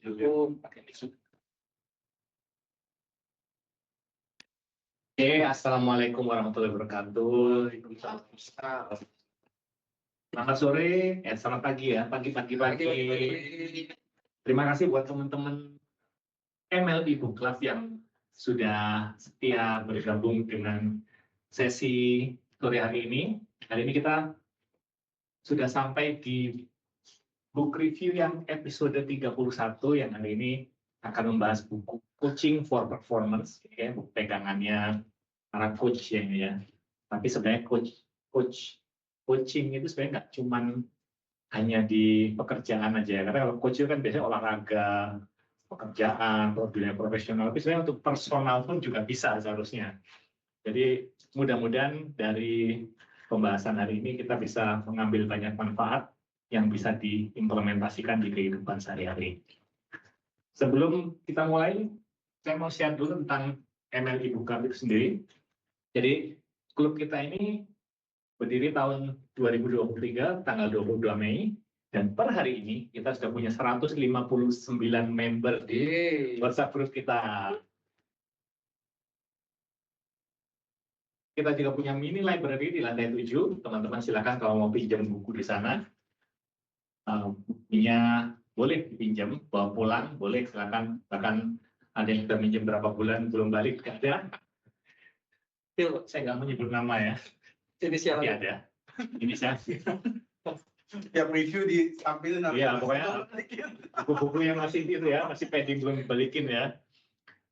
pakai tisu. Oke, assalamualaikum warahmatullahi wabarakatuh. Selamat sore, selamat pagi ya, pagi. Terima kasih buat teman-teman MLI Book Club yang sudah setia bergabung dengan sesi sore hari ini. Hari ini kita sudah sampai di book review yang episode 31 yang hari ini akan membahas buku Coaching for Performance, ya, pegangannya para coach ya. Tapi sebenarnya coaching itu sebenarnya nggak cuman hanya di pekerjaan aja ya. Karena kalau coach itu kan biasanya olahraga, pekerjaan, dunia profesional. Tapi sebenarnya untuk personal pun juga bisa seharusnya. Jadi mudah-mudahan dari pembahasan hari ini kita bisa mengambil banyak manfaat yang bisa diimplementasikan di kehidupan sehari-hari. Sebelum kita mulai, saya mau share dulu tentang MLI Book Club itu sendiri. Jadi klub kita ini berdiri tahun 2023, tanggal 22 Mei, dan per hari ini kita sudah punya 159 member di WhatsApp group kita. Kita juga punya mini library di lantai 7. Teman-teman silakan kalau mau pinjam buku di sana. Bukunya boleh dipinjam, bawa pulang, boleh silakan. Bahkan ada yang sudah minjem berapa bulan belum balik, ada. Itu saya nggak menyebut nama ya. Inisial ada. Inisial. Yang review ditampilin. Iya, pokoknya buku-buku yang masih itu ya, masih pending belum balikin ya.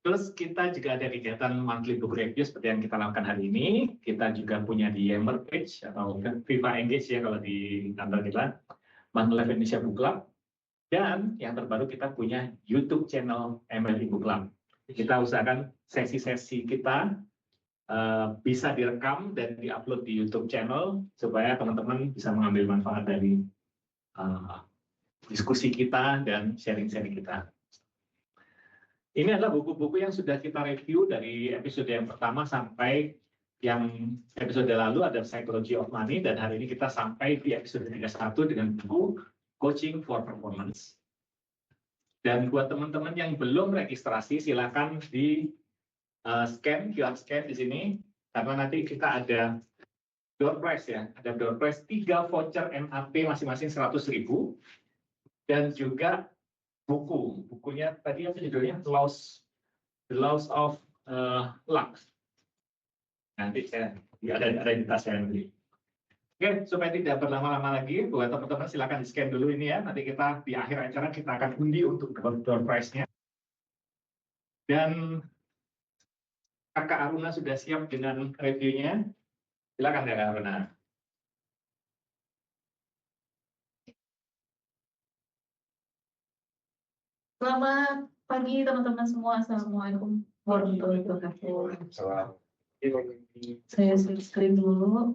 Terus kita juga ada kegiatan monthly book review seperti yang kita lakukan hari ini. Kita juga punya di Yammer page atau Viva Engage ya kalau di kantor kita, Manulife Indonesia Book Club. Dan yang terbaru kita punya YouTube channel MLI Book Club. Kita usahakan sesi-sesi kita bisa direkam dan diupload di YouTube channel supaya teman-teman bisa mengambil manfaat dari diskusi kita dan sharing-sharing kita. Ini adalah buku-buku yang sudah kita review dari episode yang pertama sampai yang episode lalu ada Psychology of Money, dan hari ini kita sampai di episode 31 dengan buku Coaching for Performance. Dan buat teman-teman yang belum registrasi, silakan di scan, QR scan di sini, karena nanti kita ada door prize ya, ada door prize 3 voucher MAP masing-masing 100.000, dan juga bukunya tadi apa judulnya? The Laws of Luck. Nanti saya ada di tas saya nanti. Oke, supaya tidak berlama-lama lagi, buat teman-teman silakan di scan dulu ini ya. Nanti kita di akhir acara kita akan undi untuk door prize-nya. Dan Kakak Aruna sudah siap dengan reviewnya. Silakan Kakak Aruna. Selamat pagi teman-teman semua. Assalamualaikum warahmatullahi wabarakatuh. Saya share screen dulu.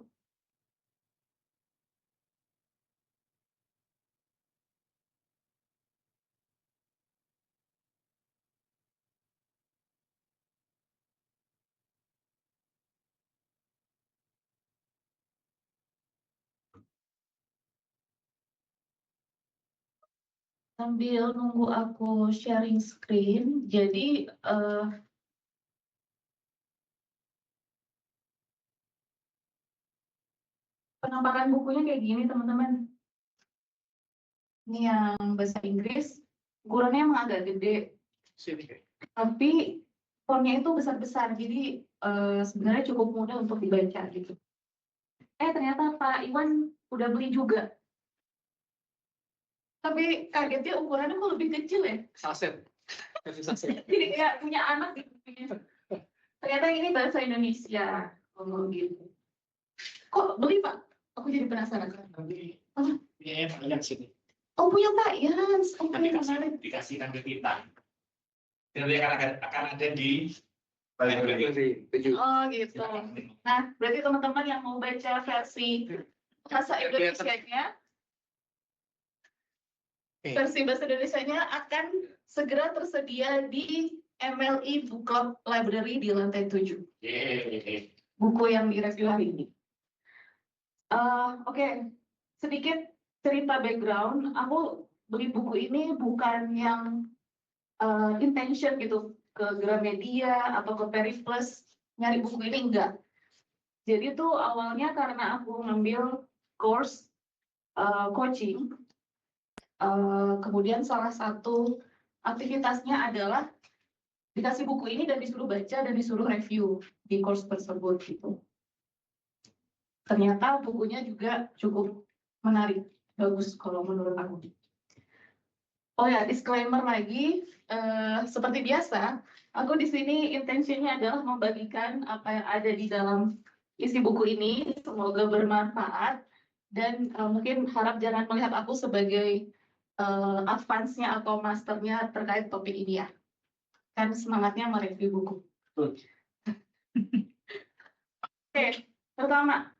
Sambil nunggu aku sharing screen, jadi penampakan bukunya kayak gini teman-teman. Ini yang bahasa Inggris, ukurannya emang agak gede, tapi fontnya itu besar-besar, jadi sebenarnya cukup mudah untuk dibaca gitu. Ternyata Pak Iwan udah beli juga. Tapi kagetnya ukurannya kok lebih kecil ya? Saset. Jadi kayak punya anak gitu. Ternyata ini bahasa Indonesia. Oh gitu. Kok beli Pak? Aku jadi penasaran. Iya, banyak sini. Oh punya Pak Yans. Nanti dikasihkan ke kita. Nanti akan ada di library. Oh gitu. Nah, berarti teman-teman yang mau baca versi bahasa Indonesianya, versi bahasa Indonesianya akan segera tersedia di MLI Book Club Library di lantai 7. Buku yang direview hari ini. Oke. Sedikit cerita background. Aku beli buku ini bukan yang intention gitu ke Gramedia atau ke Periplus nyari buku ini enggak. Jadi tuh awalnya karena aku ngambil course coaching, kemudian salah satu aktivitasnya adalah dikasih buku ini dan disuruh baca dan disuruh review di course tersebut gitu. Ternyata bukunya juga cukup menarik, bagus kalau menurut aku. Oh ya, disclaimer lagi, seperti biasa, aku di sini intensinya adalah membagikan apa yang ada di dalam isi buku ini, semoga bermanfaat, dan mungkin harap jangan melihat aku sebagai advance-nya atau masternya terkait topik ini ya. Kan semangatnya mereview buku. Oke, pertama,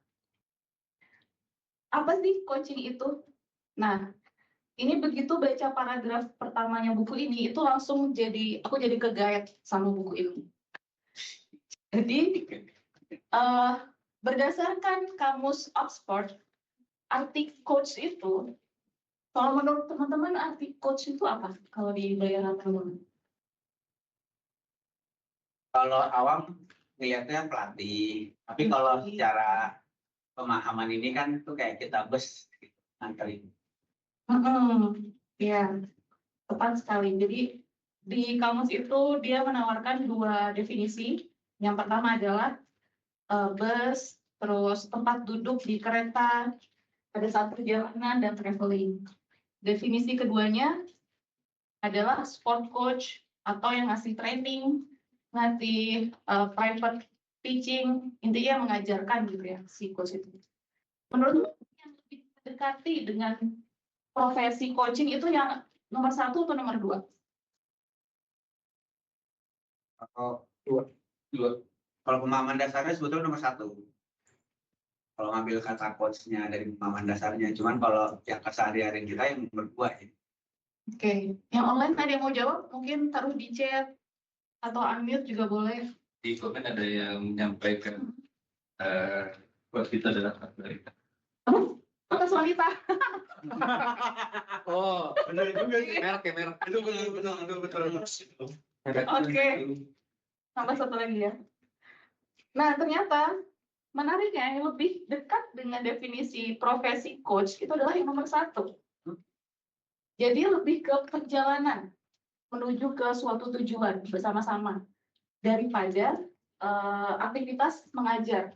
apa sih coaching itu? Nah, ini begitu baca paragraf pertamanya buku ini, itu langsung aku jadi ke-guide sama buku ini. Jadi, berdasarkan kamus Oxford, arti coach itu, kalau menurut teman-teman arti coach itu apa? Kalau di bayangan teman-teman? Kalau awam ngelihatnya pelatih, tapi kalau secara pemahaman ini kan tuh kayak kita bus gitu, nganterin. Ya, tepat sekali. Jadi di kamus itu dia menawarkan dua definisi. Yang pertama adalah bus, terus tempat duduk di kereta pada saat perjalanan dan traveling. Definisi keduanya adalah sport coach atau yang ngasih training, ngasih private teaching, intinya mengajarkan gitu ya si coach itu. Menurut yang lebih mendekati dengan profesi coaching itu yang nomor 1 atau nomor 2? Atau dua. Kalau pemahaman dasarnya sebetulnya nomor 1. Kalau ngambil kata coachnya dari pemahaman dasarnya, cuman kalau yang keseharian kita yang nomor 2 ya. Oke, yang online ada yang mau jawab? Mungkin taruh di chat atau unmute juga boleh. Di komen ada yang menyampaikan buat kita adalah dari Atas wanita. Oh, benar juga sih. merek ya merek. Itu betul. Oke. Tambah satu lagi ya. Nah, ternyata menariknya yang lebih dekat dengan definisi profesi coach itu adalah yang nomor 1. Jadi lebih ke perjalanan menuju ke suatu tujuan bersama-sama daripada aktivitas mengajar.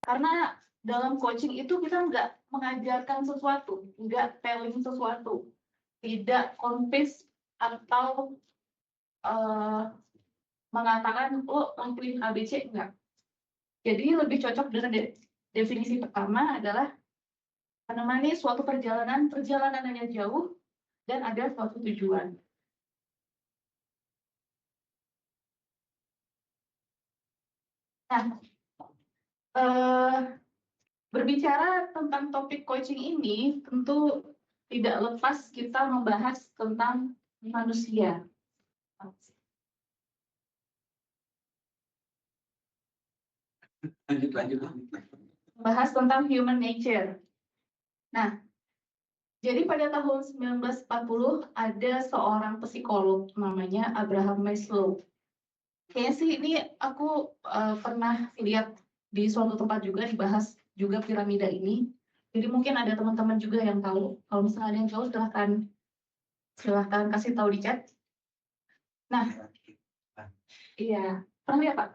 Karena dalam coaching itu kita nggak mengajarkan sesuatu, nggak telling sesuatu, tidak convince atau mengatakan lo lakuin ABC, enggak. Jadi lebih cocok dengan definisi pertama adalah menemani suatu perjalanannya jauh dan ada suatu tujuan. Nah, berbicara tentang topik coaching ini, tentu tidak lepas kita membahas tentang manusia. Lanjut. Membahas tentang human nature. Nah, jadi pada tahun 1940 ada seorang psikolog namanya Abraham Maslow. Kayaknya sih ini aku pernah lihat di suatu tempat juga dibahas juga piramida ini. Jadi mungkin ada teman-teman juga yang tahu. Kalau misalnya ada yang tahu silahkan kasih tahu di chat. Nah, iya, pernah lihat Pak?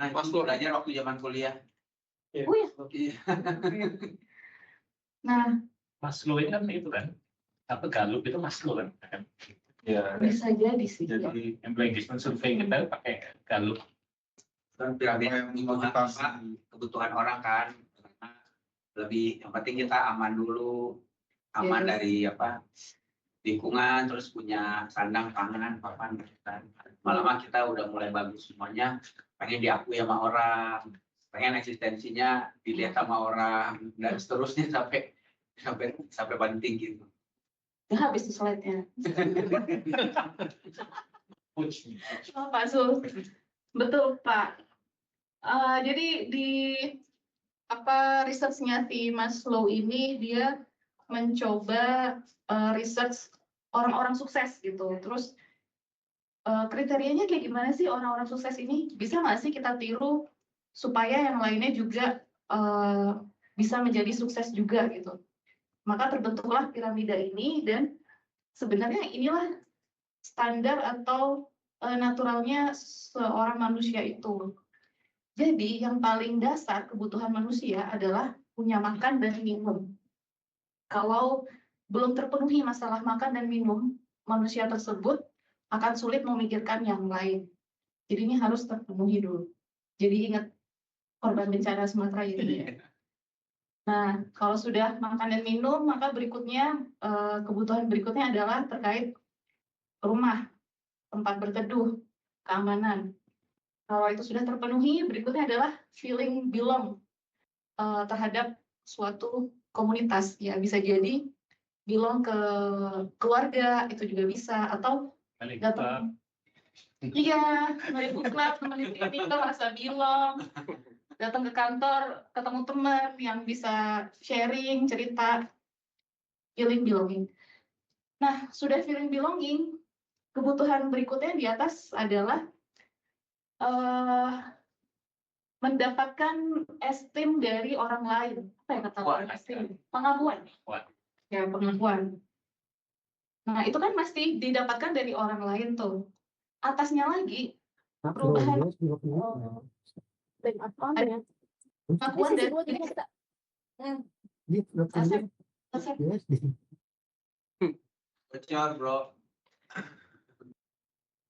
Nah, Maslow belajar waktu zaman kuliah. Oh ya. Iya. Nah, Maslow ini kan itu kan, apa Gallup itu Maslow kan? Ya. bisa jadi sih. Ya. Jadi employee engagement survey kita pakai Gallup. Dan piramida kebutuhan orang kan, karena lebih yang penting kita aman dulu, aman dari lingkungan, terus punya sandang pangan papan kan. Malam kita udah mulai bagus semuanya, pengen diakui sama orang, pengen eksistensinya dilihat sama orang, dan seterusnya sampai penting gitu. Ya, habis tuh slide-nya. Oh, Pak Sul. Betul, Pak. Jadi di research-nya si Maslow ini dia mencoba research orang-orang sukses gitu. Terus kriterianya kayak gimana sih orang-orang sukses ini? Bisa nggak sih kita tiru supaya yang lainnya juga bisa menjadi sukses juga gitu. Maka terbentuklah piramida ini dan sebenarnya inilah standar atau naturalnya seorang manusia itu. Jadi yang paling dasar kebutuhan manusia adalah punya makan dan minum. Kalau belum terpenuhi masalah makan dan minum, manusia tersebut akan sulit memikirkan yang lain. Jadi ini harus terpenuhi dulu. Jadi ingat korban bencana Sumatera itu ya. Nah, kalau sudah makan dan minum, maka berikutnya kebutuhan berikutnya adalah terkait rumah, tempat berteduh, keamanan. Kalau itu sudah terpenuhi, berikutnya adalah feeling belong terhadap suatu komunitas. Ya, bisa jadi belong ke keluarga, itu juga bisa, atau datang. Iya, dari book club, teman ini kita merasa belong. Datang ke kantor, ketemu teman yang bisa sharing, cerita, feeling belonging. Nah, sudah feeling belonging, kebutuhan berikutnya di atas adalah mendapatkan esteem dari orang lain. Apa ya kata orang esteem? Pengakuan. Ya, pengakuan. Nah, itu kan mesti didapatkan dari orang lain tuh. Atasnya lagi, perubahan pengakuan dari Bocor, bro.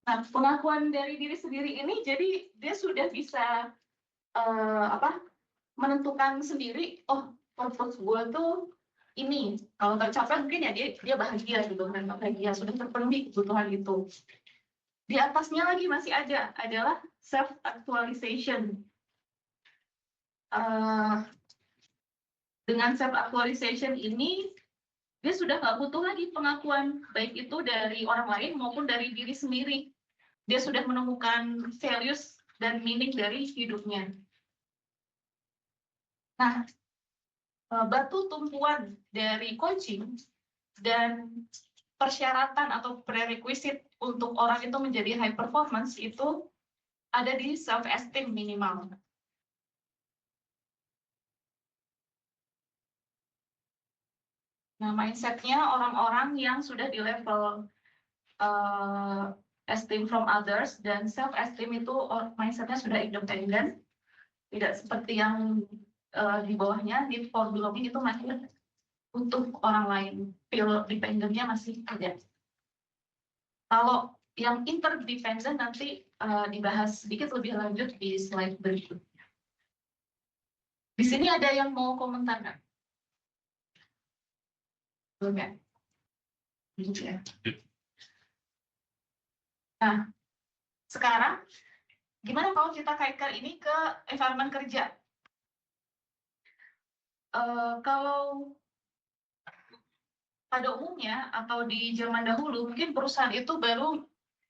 Nah, pengakuan dari diri sendiri ini jadi dia sudah bisa menentukan sendiri, oh purpose gue tuh ini. Kalau tercapai mungkin ya dia bahagia gitu kan, bahagia sudah terpenuhi kebutuhan itu. Di atasnya lagi masih adalah self actualization. Dengan self actualization ini dia sudah nggak butuh lagi pengakuan baik itu dari orang lain maupun dari diri sendiri. Dia sudah menemukan values dan meaning dari hidupnya. Nah, batu tumpuan dari coaching dan persyaratan atau prerequisite untuk orang itu menjadi high performance itu ada di self esteem minimal. Nah, mindsetnya orang-orang yang sudah di level esteem from others dan self esteem itu mindsetnya sudah independen, tidak seperti yang di bawahnya, need for belonging itu masih untuk orang lain, feel dependent-nya masih ada. Kalau yang interdependent nanti dibahas sedikit lebih lanjut di slide berikutnya. Di sini ada yang mau komentar nggak? Belum ya? Nah, sekarang gimana kalau kita kaitkan ini ke environment kerja? Kalau pada umumnya atau di zaman dahulu mungkin perusahaan itu baru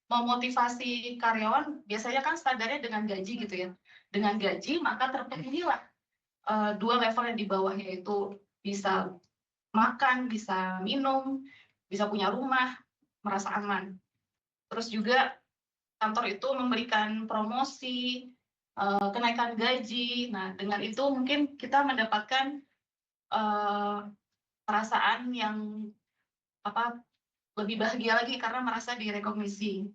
memotivasi karyawan, biasanya kan standarnya dengan gaji gitu ya. Dengan gaji maka terpenuhilah dua level yang di bawah, yaitu bisa makan, bisa minum, bisa punya rumah, merasa aman. Terus juga kantor itu memberikan promosi, kenaikan gaji. Nah, dengan itu mungkin kita mendapatkan perasaan yang lebih bahagia lagi karena merasa direkognisi.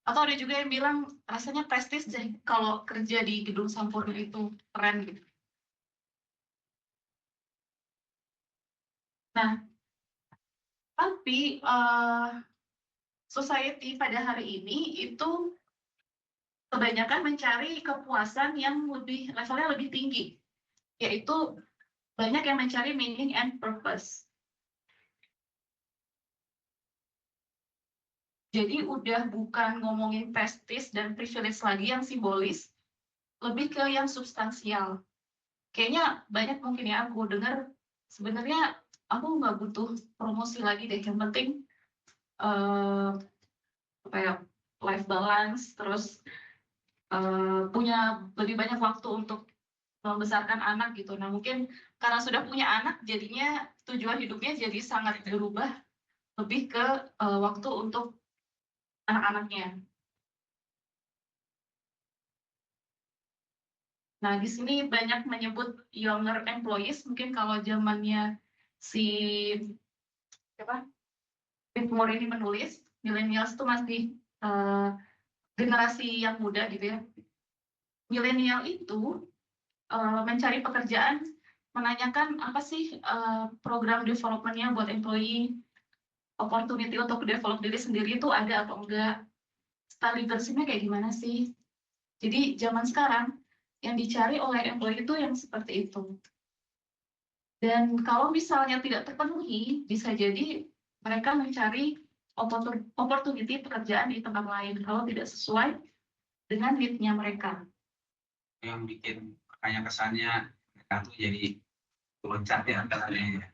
Atau ada juga yang bilang rasanya prestis deh kalau kerja di gedung Sampurna itu keren gitu. Nah, tapi society pada hari ini itu kebanyakan mencari kepuasan yang levelnya lebih tinggi, yaitu banyak yang mencari meaning and purpose. Jadi udah bukan ngomongin prestis dan privilege lagi yang simbolis, lebih ke yang substansial. Kayaknya banyak mungkin ya aku dengar, sebenarnya aku nggak butuh promosi lagi deh, yang penting life balance, terus punya lebih banyak waktu untuk membesarkan anak gitu. Nah mungkin karena sudah punya anak, jadinya tujuan hidupnya jadi sangat berubah, lebih ke waktu untuk anak-anaknya. Nah, di sini banyak menyebut younger employees, mungkin kalau zamannya si siapa? Pete Moore ini menulis, millennials itu masih generasi yang muda gitu ya. Milenial itu mencari pekerjaan, menanyakan apa sih program development-nya buat employee, opportunity untuk develop diri sendiri itu ada atau enggak, style leadership-nya kayak gimana sih. Jadi zaman sekarang yang dicari oleh employee itu yang seperti itu. Dan kalau misalnya tidak terpenuhi, bisa jadi mereka mencari opportunity pekerjaan di tempat lain kalau tidak sesuai dengan need-nya mereka. Yang bikin makanya kesannya mereka tuh jadi loncat ya katanya.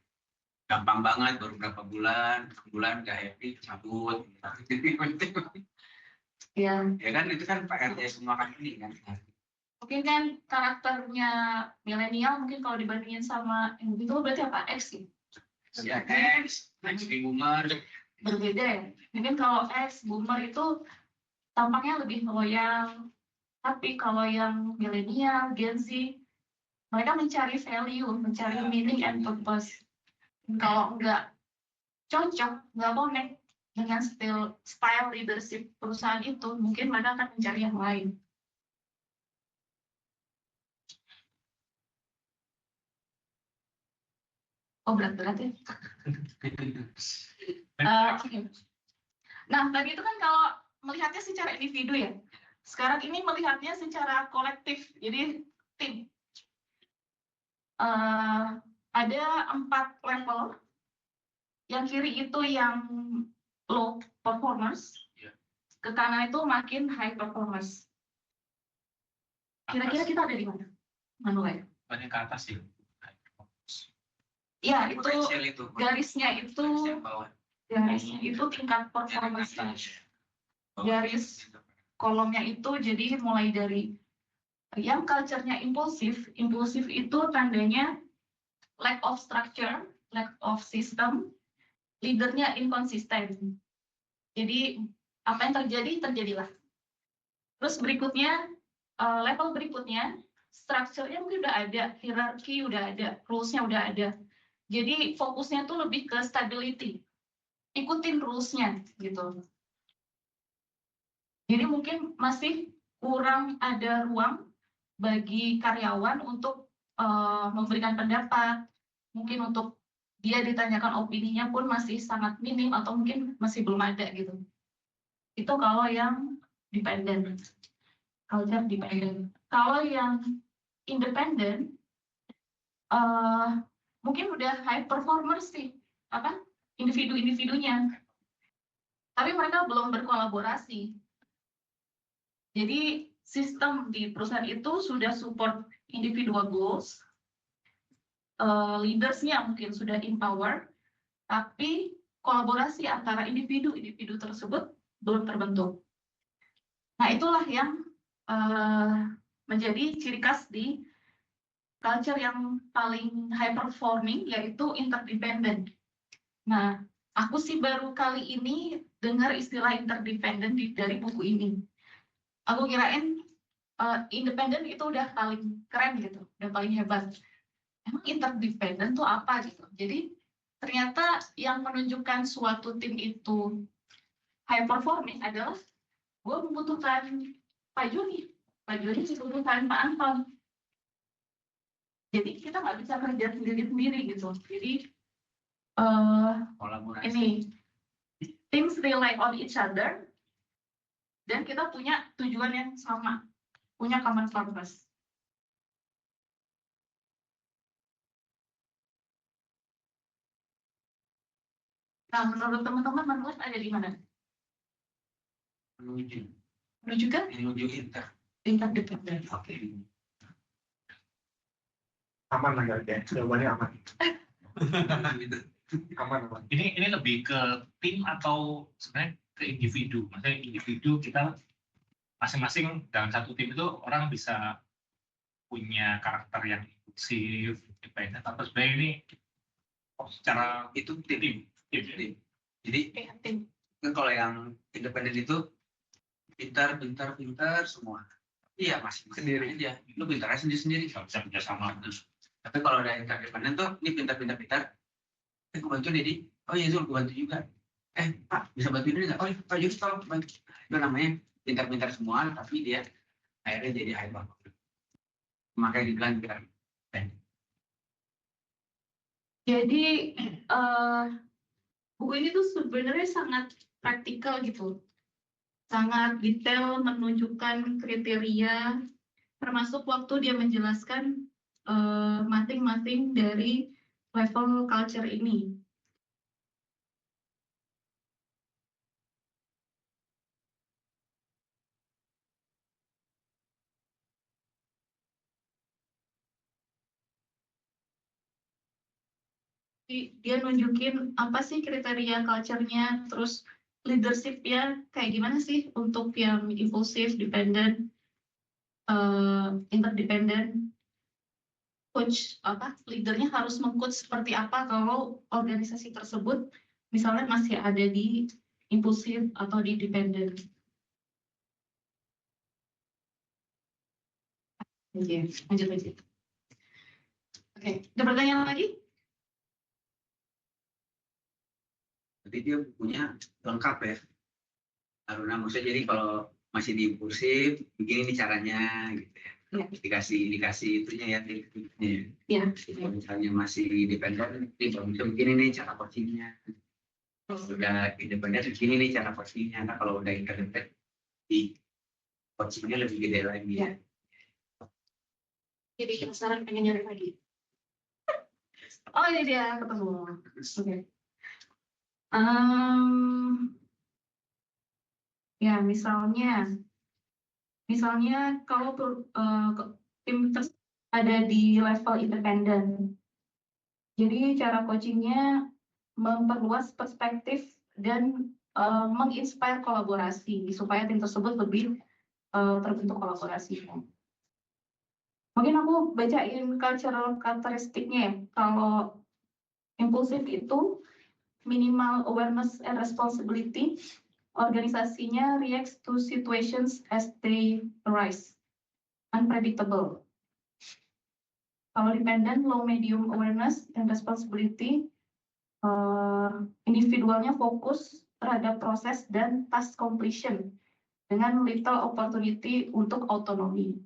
Gampang banget baru berapa bulan gak happy cabut. Ya, Ya kan itu kan PRT semua company kan. mungkin kan karakternya milenial mungkin kalau dibandingin sama yang itu berarti apa? X sih. Ya X baby boomer. Berbeda ya. Mungkin kalau X boomer itu tampaknya lebih loyal, tapi kalau yang milenial, Gen Z, mereka mencari value, mencari meaning and purpose. Kalau nggak cocok, nggak connect dengan style leadership perusahaan itu, mungkin mereka akan mencari yang lain. Oh, berat-berat ya. Oke. Nah, tadi itu kan kalau melihatnya secara individu ya. Sekarang ini melihatnya secara kolektif, jadi tim. Ada 4 level. Yang kiri itu yang low performance, ke kanan itu makin high performance. Kira-kira kita ada di mana? Manuel? Banyak ke atas sih. Ya, itu Potensial itu. garisnya itu tingkat performance. Garis kolomnya itu jadi mulai dari yang culture-nya impulsif. Impulsif itu tandanya lack of structure, lack of system, leadernya inconsistent. Jadi apa yang terjadi, terjadilah. Terus berikutnya, level berikutnya, structure-nya mungkin udah ada, hierarki udah ada, rules-nya udah ada. Jadi fokusnya tuh lebih ke stability. Ikutin rules-nya gitu. Jadi mungkin masih kurang ada ruang bagi karyawan untuk memberikan pendapat. Mungkin untuk dia ditanyakan opininya pun masih sangat minim atau mungkin masih belum ada gitu. Itu kalau yang dependent, culture dependent. Kalau yang independent, mungkin udah high performers sih, individu-individunya. Tapi mereka belum berkolaborasi. Jadi sistem di perusahaan itu sudah support individual goals, leaders-nya mungkin sudah empower, tapi kolaborasi antara individu-individu tersebut belum terbentuk. Nah, itulah yang menjadi ciri khas di culture yang paling high performing, yaitu interdependent. Nah, aku sih baru kali ini dengar istilah interdependent dari buku ini. Aku kirain independent itu udah paling keren gitu, udah paling hebat. Emang interdependent tuh apa gitu? Jadi ternyata yang menunjukkan suatu tim itu high performing adalah gue membutuhkan Pak Joni membutuhkan Pak Anton. Jadi kita nggak bisa kerja sendiri-sendiri gitu. Jadi ini teams rely on each other dan kita punya tujuan yang sama, punya common purpose. Nah, menurut teman-teman Manuel ada di mana? Menuju kan? Menuju Interdependent. Oke. Aman lah ya, jawabannya aman. Aman. Ini lebih ke tim atau sebenarnya ke individu. Maksudnya individu kita masing-masing dalam satu tim itu orang bisa punya karakter yang impulsif, independen, atau sebenarnya ini secara Itu tim. Jadi Tim. kan kalau yang independen itu pintar semua. Iya, masih Sendiri. aja. Lu pintarnya sendiri-sendiri. Nggak bisa kerjasama terus. Tapi kalau ada interdependen tuh, ini pintar-pintar. Gue bantu Dedi. Oh iya, Zul, gue bantu juga. Pak, bisa bantu ini nggak? Oh, Pak Yus, tolong bantu. Itu namanya pintar-pintar semua, tapi dia akhirnya jadi hyper. Makanya dibilang pintar. Jadi buku ini tuh sebenarnya sangat praktikal gitu, sangat detail menunjukkan kriteria, termasuk waktu dia menjelaskan masing-masing dari level culture ini. Dia nunjukin apa sih kriteria culture-nya, terus leadership-nya kayak gimana sih untuk yang impulsif, dependent, interdependent, coach leadernya harus meng-coach seperti apa kalau organisasi tersebut misalnya masih ada di impulsif atau di dependent. Oke, lanjut. Oke, ada pertanyaan lagi? Jadi dia bukunya lengkap ya. Aruna, maksudnya jadi kalau masih di impulsif, begini nih caranya gitu ya. Ya. Dikasih itunya ya, tipsnya. Ya. Kalau misalnya masih dependen, ini kalau misalnya begini nih cara coachingnya. Udah independen, begini nih cara coachingnya. Nah kalau udah interdependen, di coachingnya lebih gede lagi. Ya. Jadi penasaran pengen nyari lagi. Oh ini dia ketemu. Oke. Ya misalnya kalau tim ada di level independen, jadi cara coachingnya memperluas perspektif dan menginspire kolaborasi supaya tim tersebut lebih terbentuk kolaborasi. Mungkin aku bacain cultural karakteristiknya ya. Kalau impulsif itu minimal awareness and responsibility, organisasinya reacts to situations as they arise, unpredictable. Kalau dependent, low medium awareness and responsibility, individualnya fokus terhadap proses dan task completion dengan little opportunity untuk autonomi.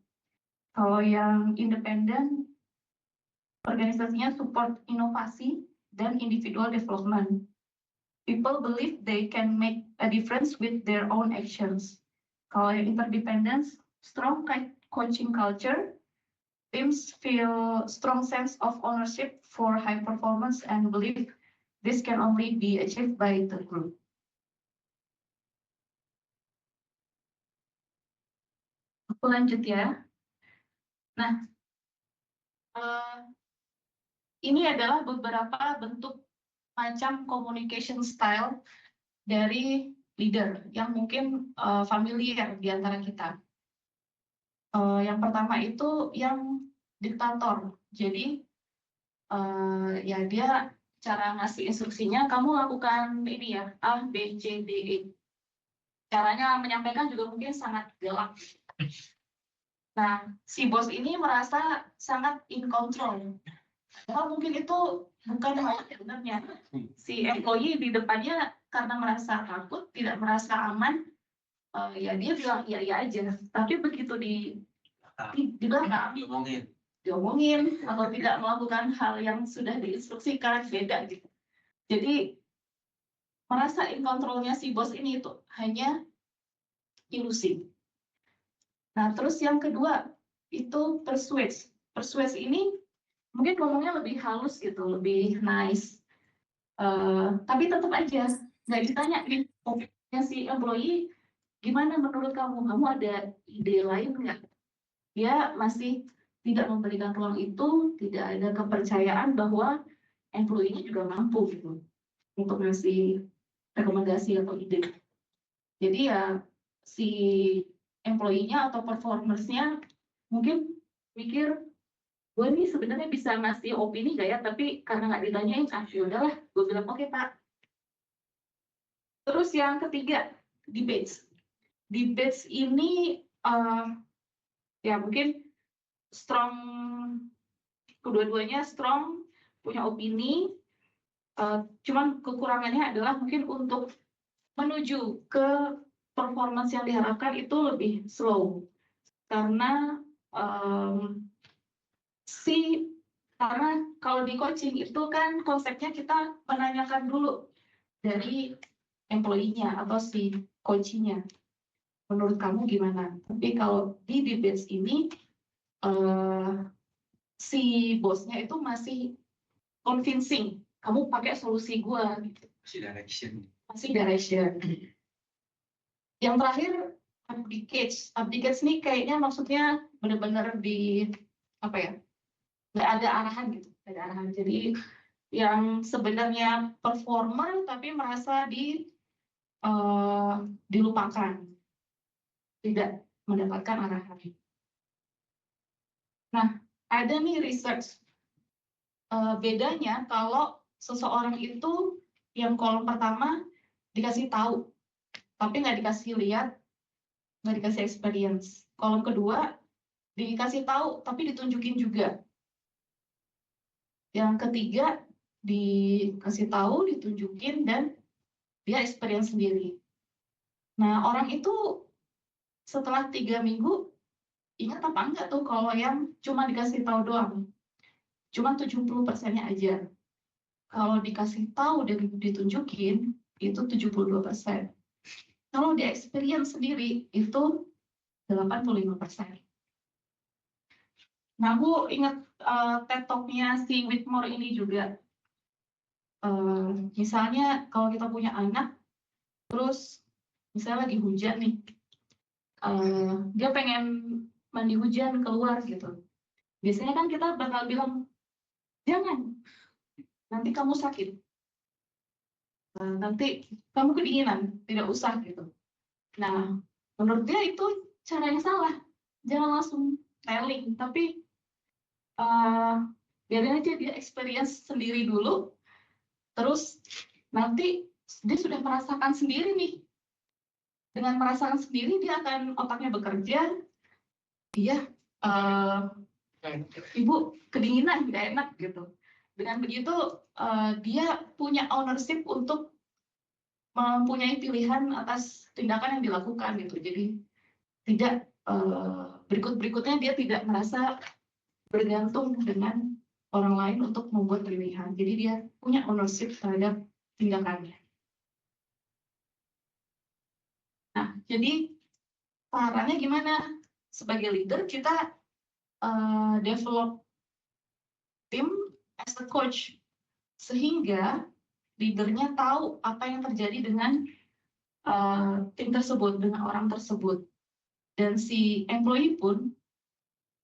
Kalau yang independent, organisasinya support inovasi dan individual development. People believe they can make a difference with their own actions. Kalau yang interdependence, strong coaching culture, teams feel strong sense of ownership for high performance and believe this can only be achieved by the group. Aku lanjut ya. Nah, ini adalah beberapa bentuk macam communication style dari leader yang mungkin familiar di antara kita. Yang pertama itu yang diktator. Jadi ya dia cara ngasih instruksinya, kamu lakukan ini ya, A, B, C, D, E. Caranya menyampaikan juga mungkin sangat galak. Nah, si bos ini merasa sangat in control. Padahal mungkin itu bukan hal sebenarnya. Si employee di depannya karena merasa takut, tidak merasa aman, ya dia bilang iya aja. Tapi begitu di belakang diomongin atau tidak melakukan hal yang sudah diinstruksikan, beda gitu. Jadi merasa in control-nya si bos ini itu hanya ilusi. Nah, terus yang kedua itu persuade. Persuade ini mungkin ngomongnya lebih halus gitu, lebih nice. Tapi tetap aja nggak ditanya nih opininya si employee, gimana menurut kamu? Kamu ada ide lain nggak? Dia masih tidak memberikan ruang itu, tidak ada kepercayaan bahwa employee-nya juga mampu gitu untuk ngasih rekomendasi atau ide. Jadi ya si employee-nya atau performers-nya mungkin mikir, gue nih sebenarnya bisa ngasih opini nggak ya, tapi karena nggak ditanyain, ya udahlah, gue bilang oke Pak. Terus yang ketiga, debates. Debates ini ya mungkin strong, kedua-duanya strong, punya opini, cuman kekurangannya adalah mungkin untuk menuju ke performance yang diharapkan itu lebih slow, karena karena kalau di coaching itu kan konsepnya kita menanyakan dulu dari employee-nya atau si coaching-nya, menurut kamu gimana? Tapi kalau di debates ini si bosnya itu masih convincing, kamu pakai solusi gua gitu. Masih direction. Yang terakhir abdicates nih kayaknya maksudnya benar-benar di apa ya, nggak ada arahan gitu, nggak ada arahan. Jadi yang sebenarnya performer tapi merasa dilupakan, tidak mendapatkan arahan. Nah, ada nih research bedanya kalau seseorang itu yang kolom pertama dikasih tahu, tapi nggak dikasih lihat, nggak dikasih experience. Kolom kedua dikasih tahu, tapi ditunjukin juga. Yang ketiga dikasih tahu, ditunjukin, dan dia experience sendiri. Nah, orang itu setelah 3 minggu ingat apa enggak tuh kalau yang cuma dikasih tahu doang? Cuma 70%-nya aja. Kalau dikasih tahu dan ditunjukin, itu 72%. Kalau di experience sendiri, itu 85%. Nah, aku ingat TED Talk-nya si Whitmore ini juga. Misalnya kalau kita punya anak, terus misalnya lagi hujan nih, dia pengen mandi hujan keluar gitu. Biasanya kan kita bakal bilang, jangan, nanti kamu sakit, nanti kamu kedinginan, tidak usah gitu. Nah, menurut dia itu cara yang salah. Jangan langsung telling, tapi biarin aja dia experience sendiri dulu, terus nanti dia sudah merasakan sendiri nih. Dengan merasakan sendiri, dia akan otaknya bekerja, dia ibu kedinginan, nggak enak gitu. Dengan begitu dia punya ownership untuk mempunyai pilihan atas tindakan yang dilakukan gitu. Jadi tidak berikutnya dia tidak merasa bergantung dengan orang lain untuk membuat pilihan. Jadi dia punya ownership terhadap tindakannya. Nah, jadi sarannya gimana? Sebagai leader kita develop tim as a coach, sehingga leadernya tahu apa yang terjadi dengan tim tersebut, dengan orang tersebut. Dan si employee pun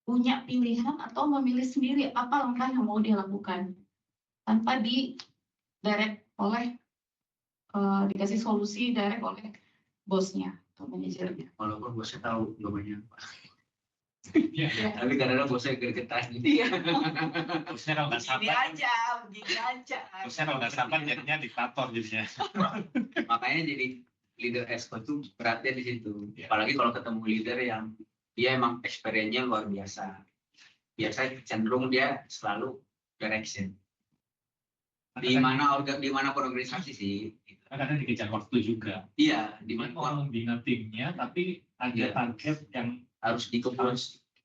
punya pilihan atau memilih sendiri apa langkah yang mau dia lakukan, tanpa direct oleh, dikasih solusi direct oleh bosnya atau manajernya. Walaupun bosnya tahu jawabannya apa. Iya. Tapi kadang-kadang bosnya gergetan. Iya. Terusnya kalau nggak sabar, Begini aja. terusnya kalau nggak sabar jadinya diktator jadinya. Makanya jadi leader expert tuh beratnya di situ. Ya. Apalagi kalau ketemu leader yang dia emang experience-nya luar biasa. Biasanya cenderung dia selalu direction. Di mana pun organisasi sih. Kadang dikejar waktu juga. Iya, di Dia mana mau membina timnya, tapi ada Iya. target yang harus dikebut.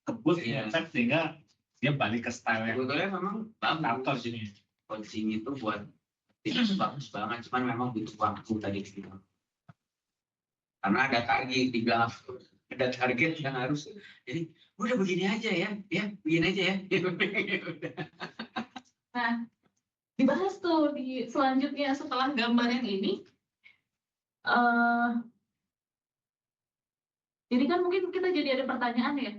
kebut Iya. ngefek sehingga dia balik ke style yang Sebetulnya memang diktator bagus. jadi. Coaching itu buat tim bagus banget, cuman memang butuh waktu tadi gitu. Karena ada target di belakang, ada target yang harus. Jadi udah begini aja ya begini aja ya. Nah, dibahas tuh di selanjutnya setelah gambar yang ini. Jadi kan mungkin kita jadi ada pertanyaan ya.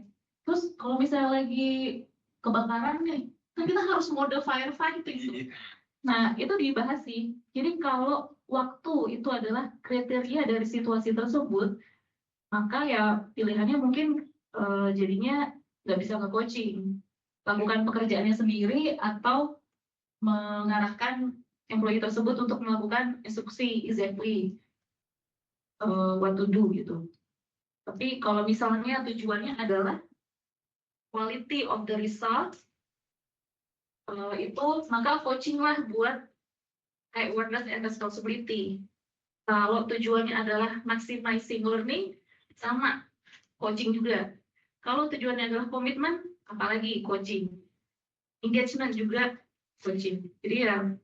Terus kalau misalnya lagi kebakaran nih, kan kita harus mode firefighting tuh. Nah, itu dibahas sih. Jadi kalau waktu itu adalah kriteria dari situasi tersebut, maka ya pilihannya mungkin jadinya nggak bisa nge-coaching. Lakukan pekerjaannya sendiri atau mengarahkan employee tersebut untuk melakukan instruksi exactly what to do gitu. Tapi kalau misalnya tujuannya adalah quality of the results, itu maka coaching lah buat kayak awareness and responsibility. Kalau tujuannya adalah maximizing learning, sama coaching juga. Kalau tujuannya adalah komitmen, apalagi coaching. Engagement juga coaching. Jadi ya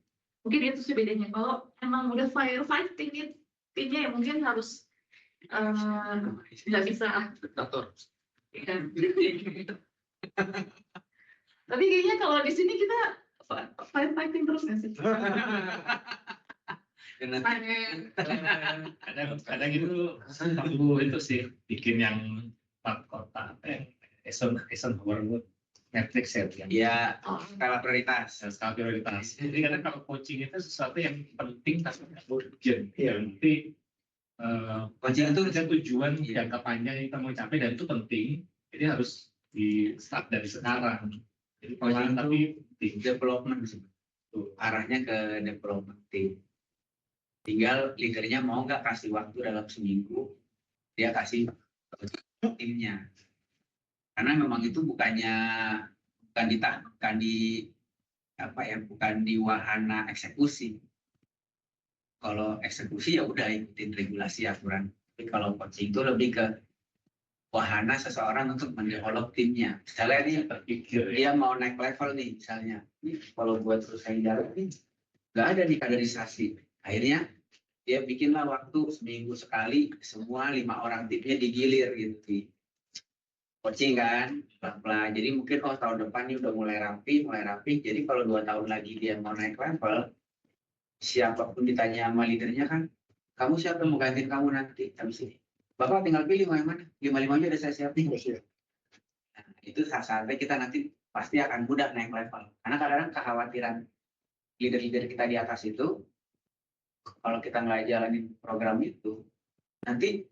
mungkin itu sih bedanya. Kalau emang udah firefighting timnya ya mungkin harus nggak bisa. Ya. Tapi kayaknya kalau di sini kita firefighting terus nggak sih? Kadang gitu aku itu sih bikin yang 4 kota Eisenhower Matrix yang skala prioritas. skala prioritas. Jadi kadang kalau coaching itu sesuatu yang penting tapi nggak urgent. Nanti Coaching itu tujuan jangka panjang yang kita mau capai dan itu penting. Jadi harus di start dari sekarang. Jadi pelan tapi development sih. Arahnya ke development team. Tinggal leadernya mau nggak kasih waktu dalam seminggu, dia kasih timnya. Karena memang itu bukan di wahana eksekusi. Kalau eksekusi ya udah ikutin regulasi aturan. Tapi kalau coaching itu lebih ke wahana seseorang untuk mendevelop timnya. Misalnya nih, dia mau naik level nih, misalnya. Kalau buat selesai jalan nih, nggak ada di kaderisasi. Akhirnya dia bikinlah waktu seminggu sekali, semua 5 orang timnya digilir gitu. Coaching kan, pelan-pelan. Jadi mungkin tahun depan ini udah mulai rapi. Jadi kalau 2 tahun lagi dia mau naik level, siapapun ditanya sama leadernya kan, kamu siapa yang mau gantiin kamu nanti habis ini? Bapak tinggal pilih mau yang mana? 5-5-nya udah saya siapin. Nah, itu saat-saatnya kita nanti pasti akan mudah naik level. Karena kadang-kadang kekhawatiran leader-leader kita di atas itu, kalau kita nggak jalanin program itu, nanti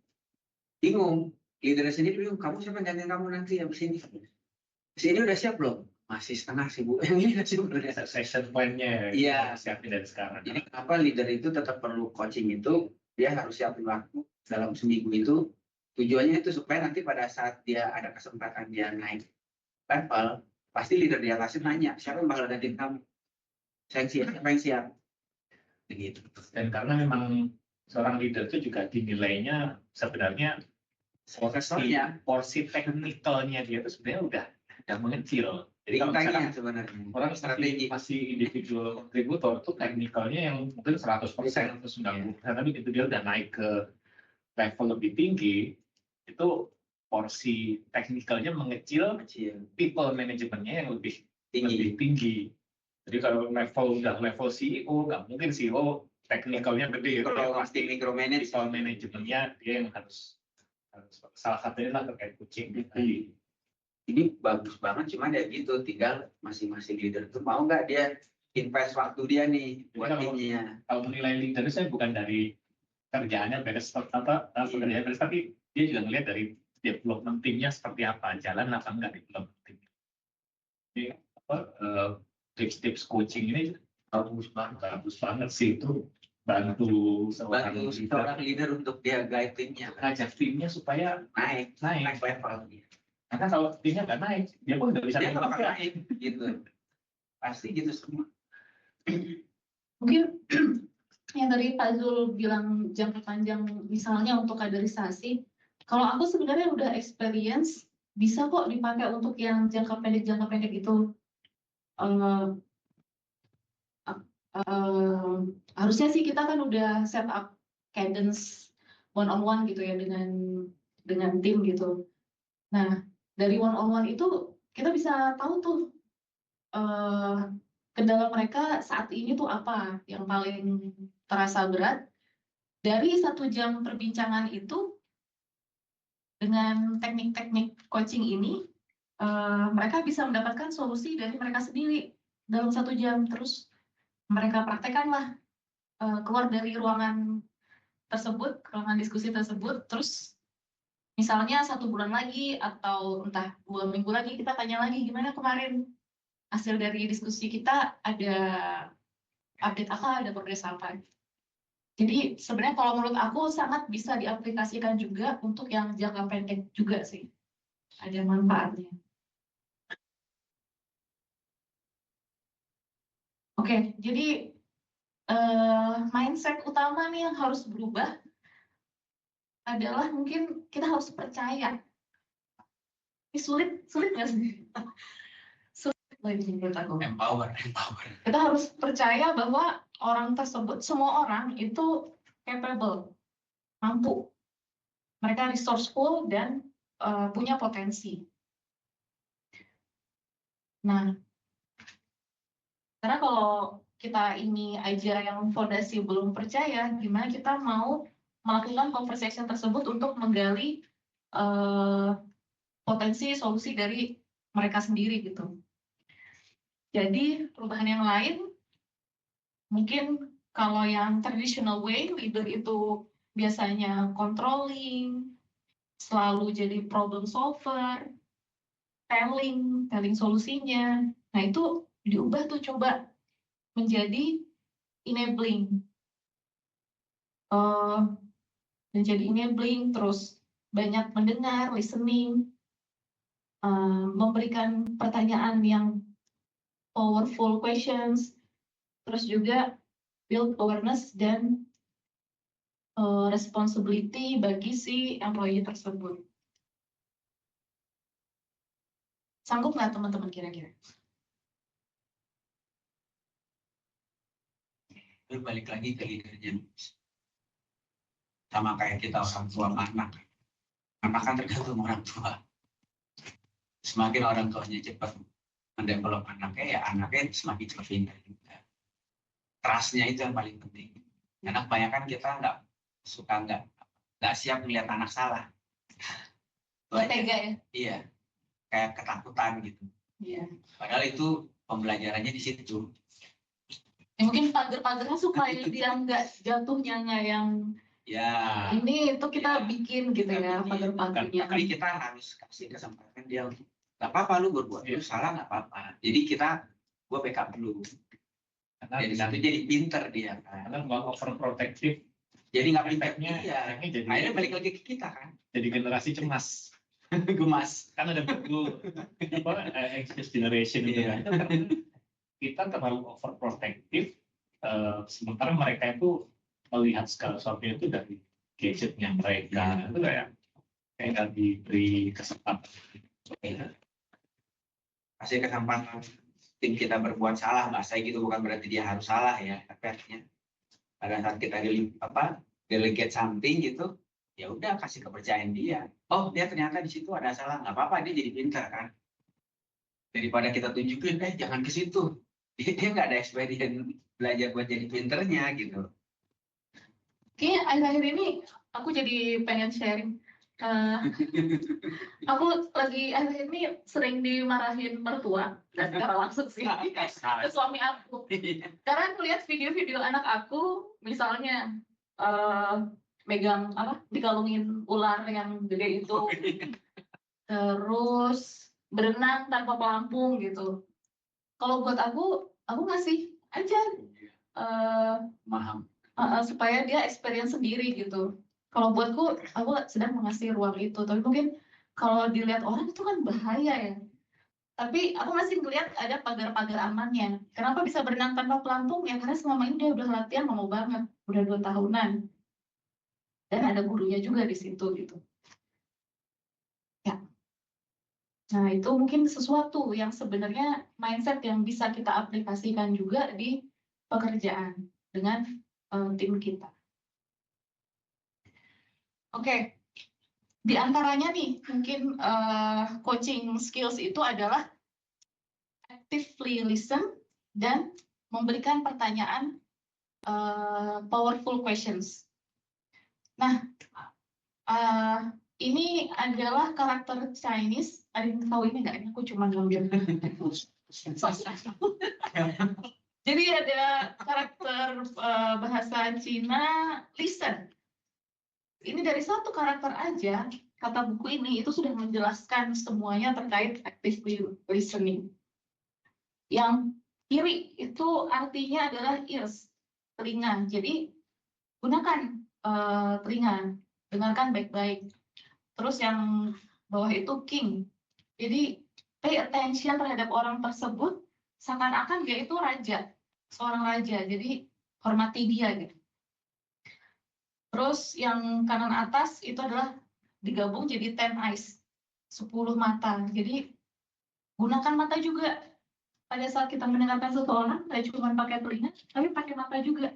bingung. Leadernya sendiri bingung, kamu siapa yang gantiin kamu nanti habis ini? Habis ini udah siap belum? Masih setengah sih, Bu. Yang ini udah siap belum? Session plan-nya siapin dari sekarang. Jadi kenapa leader itu tetap perlu coaching itu, dia harus siapin waktu dalam seminggu itu. Tujuannya itu supaya nanti pada saat dia ada kesempatan dia naik level, pasti leader di atasnya nanya, siapa yang bakal gantiin kamu? Siapa yang siap? Begitu. Dan karena memang seorang leader itu juga dinilainya sebenarnya porsi teknikalnya dia itu sebenarnya udah mengecil. Jadi kalau misalkan sebenarnya orang strategi masih individual contributor itu teknikalnya yang mungkin 100% atau 90%, tapi itu dia udah naik ke level lebih tinggi, itu porsi teknikalnya mengecil, people manajemennya yang lebih tinggi. Jadi kalau level CEO, nggak mungkin CEO teknikalnya gede. Kalau pasti micromanage, people manajemennya dia yang harus salah satunya lah terkait coaching tadi. Ini bagus banget, cuman ya gitu, tinggal masing-masing leader itu mau nggak dia invest waktu dia nih buat timnya. Kalau menilai leader saya bukan dari kerjaannya beres pekerjaan beres, tapi dia juga melihat dari development timnya seperti apa, jalan apa enggak development timnya. Jadi tips-tips coaching ini bagus banget sih, itu bantu seorang leader untuk dia guide timnya, ngajak timnya supaya naik level. Karena kalau timnya nggak naik, dia pun nggak bisa naik gitu. Pasti gitu semua. Mungkin yang tadi Pak Zul bilang jangka panjang, misalnya untuk kaderisasi, kalau aku sebenarnya udah experience, bisa kok dipakai untuk yang jangka pendek itu. Harusnya sih kita kan udah set up cadence one-on-one gitu ya dengan tim gitu. Nah, dari one-on-one itu kita bisa tahu tuh kendala mereka saat ini tuh apa yang paling terasa berat. Dari 1 jam perbincangan itu, dengan teknik-teknik coaching ini, mereka bisa mendapatkan solusi dari mereka sendiri dalam 1 jam. Terus mereka praktekanlah keluar dari ruangan tersebut, ruangan diskusi tersebut, terus misalnya 1 bulan lagi atau entah 2 minggu lagi kita tanya lagi gimana kemarin hasil dari diskusi kita, ada update apa, ada progres apa. Jadi sebenarnya kalau menurut aku sangat bisa diaplikasikan juga untuk yang jangka pendek juga sih, ada manfaatnya. Oke, jadi mindset utama nih yang harus berubah adalah mungkin kita harus percaya. Ini sulit nggak sih? Sulit lagi menurut aku. Empower. Kita harus percaya bahwa orang tersebut, semua orang itu capable, mampu. Mereka resourceful dan punya potensi. Nah, karena kalau kita ini aja yang fondasi belum percaya, gimana kita mau melakukan conversation tersebut untuk menggali potensi solusi dari mereka sendiri gitu. Jadi perubahan yang lain, mungkin kalau yang traditional way, leader itu biasanya controlling, selalu jadi problem solver, telling solusinya. Nah itu diubah tuh coba menjadi enabling. Menjadi enabling, terus banyak mendengar, listening, memberikan pertanyaan yang powerful questions, terus juga build awareness dan responsibility bagi si employee tersebut. Sanggup nggak teman-teman kira-kira? Itu balik lagi ke leadernya. Sama kayak kita orang tua sama anak. Anak kan tergantung orang tua. Semakin orang tuanya cepat mendevelop anaknya, ya anaknya semakin cepat pintar juga. Trust-nya itu yang paling penting. Karena kebanyakan kita nggak siap melihat anak salah. Tega ya? Iya, kayak ketakutan gitu. Iya. Padahal itu pembelajarannya di situ. Ya, mungkin pagar-pagarnya supaya dia nggak jatuhnya yang Ya. Ini itu kita bikin gitu ya pagar-pagarnya. Tapi kita harus kasih kesempatan dia. Nggak apa-apa lu berbuat, lu salah nggak apa-apa. Jadi gue backup dulu. Dari situ jadi pinter dia kan. Karena nggak overprotective. Jadi nggak pinternya. Iya. Jadi akhirnya balik lagi ke kita kan. Jadi generasi cemas. Gemas. Kan ada buku anxious generation itu kan. Kita terlalu overprotective, sementara mereka itu melihat segala sesuatu itu dari gadgetnya mereka. Itu kayak nggak diberi kesempatan. Kasih kesempatan tim kita berbuat salah, bahasa gitu bukan berarti dia harus salah ya. Tapi artinya pada saat kita delegate something gitu, ya udah kasih kepercayaan dia. Oh dia ternyata di situ ada salah, nggak apa-apa, dia jadi pintar kan. Daripada kita tunjukin, jangan ke situ. Dia nggak ada experience belajar buat jadi pinternya gitu. Kayaknya akhir-akhir ini aku jadi pengen sharing. Aku lagi akhir-akhir ini sering dimarahin mertua, dan secara langsung sih ke suami aku. Karena aku lihat video-video anak aku, misalnya megang dikalungin ular yang gede itu, terus berenang tanpa pelampung gitu. Kalau buat aku ngasih aja supaya dia experience sendiri gitu. Kalau buatku, aku sedang mengasih ruang itu. Tapi mungkin kalau dilihat orang itu kan bahaya ya. Tapi aku masih melihat ada pagar-pagar amannya. Kenapa bisa berenang tanpa pelampung? Ya karena selama ini dia udah latihan lama banget, udah 2 tahunan. Dan ada gurunya juga di situ gitu. Ya. Nah itu mungkin sesuatu yang sebenarnya mindset yang bisa kita aplikasikan juga di pekerjaan dengan tim kita. Oke, di antaranya nih mungkin coaching skills itu adalah actively listen dan memberikan pertanyaan powerful questions. Nah, ini adalah karakter Chinese. Ada yang tahu ini nggak? Aku cuma ngambil. Jadi ada karakter bahasa Cina listen. Ini dari satu karakter aja, kata buku ini itu sudah menjelaskan semuanya terkait actively listening. Yang kiri itu artinya adalah ears, telinga. Jadi gunakan telinga, dengarkan baik-baik. Terus yang bawah itu king. Jadi pay attention terhadap orang tersebut, seakan-akan dia itu raja. seorang raja, jadi hormati dia gitu. Terus yang kanan atas itu adalah digabung jadi 10 eyes, 10 mata. Jadi gunakan mata juga pada saat kita mendengarkan seseorang, tidak cuma pakai telinga, tapi pakai mata juga.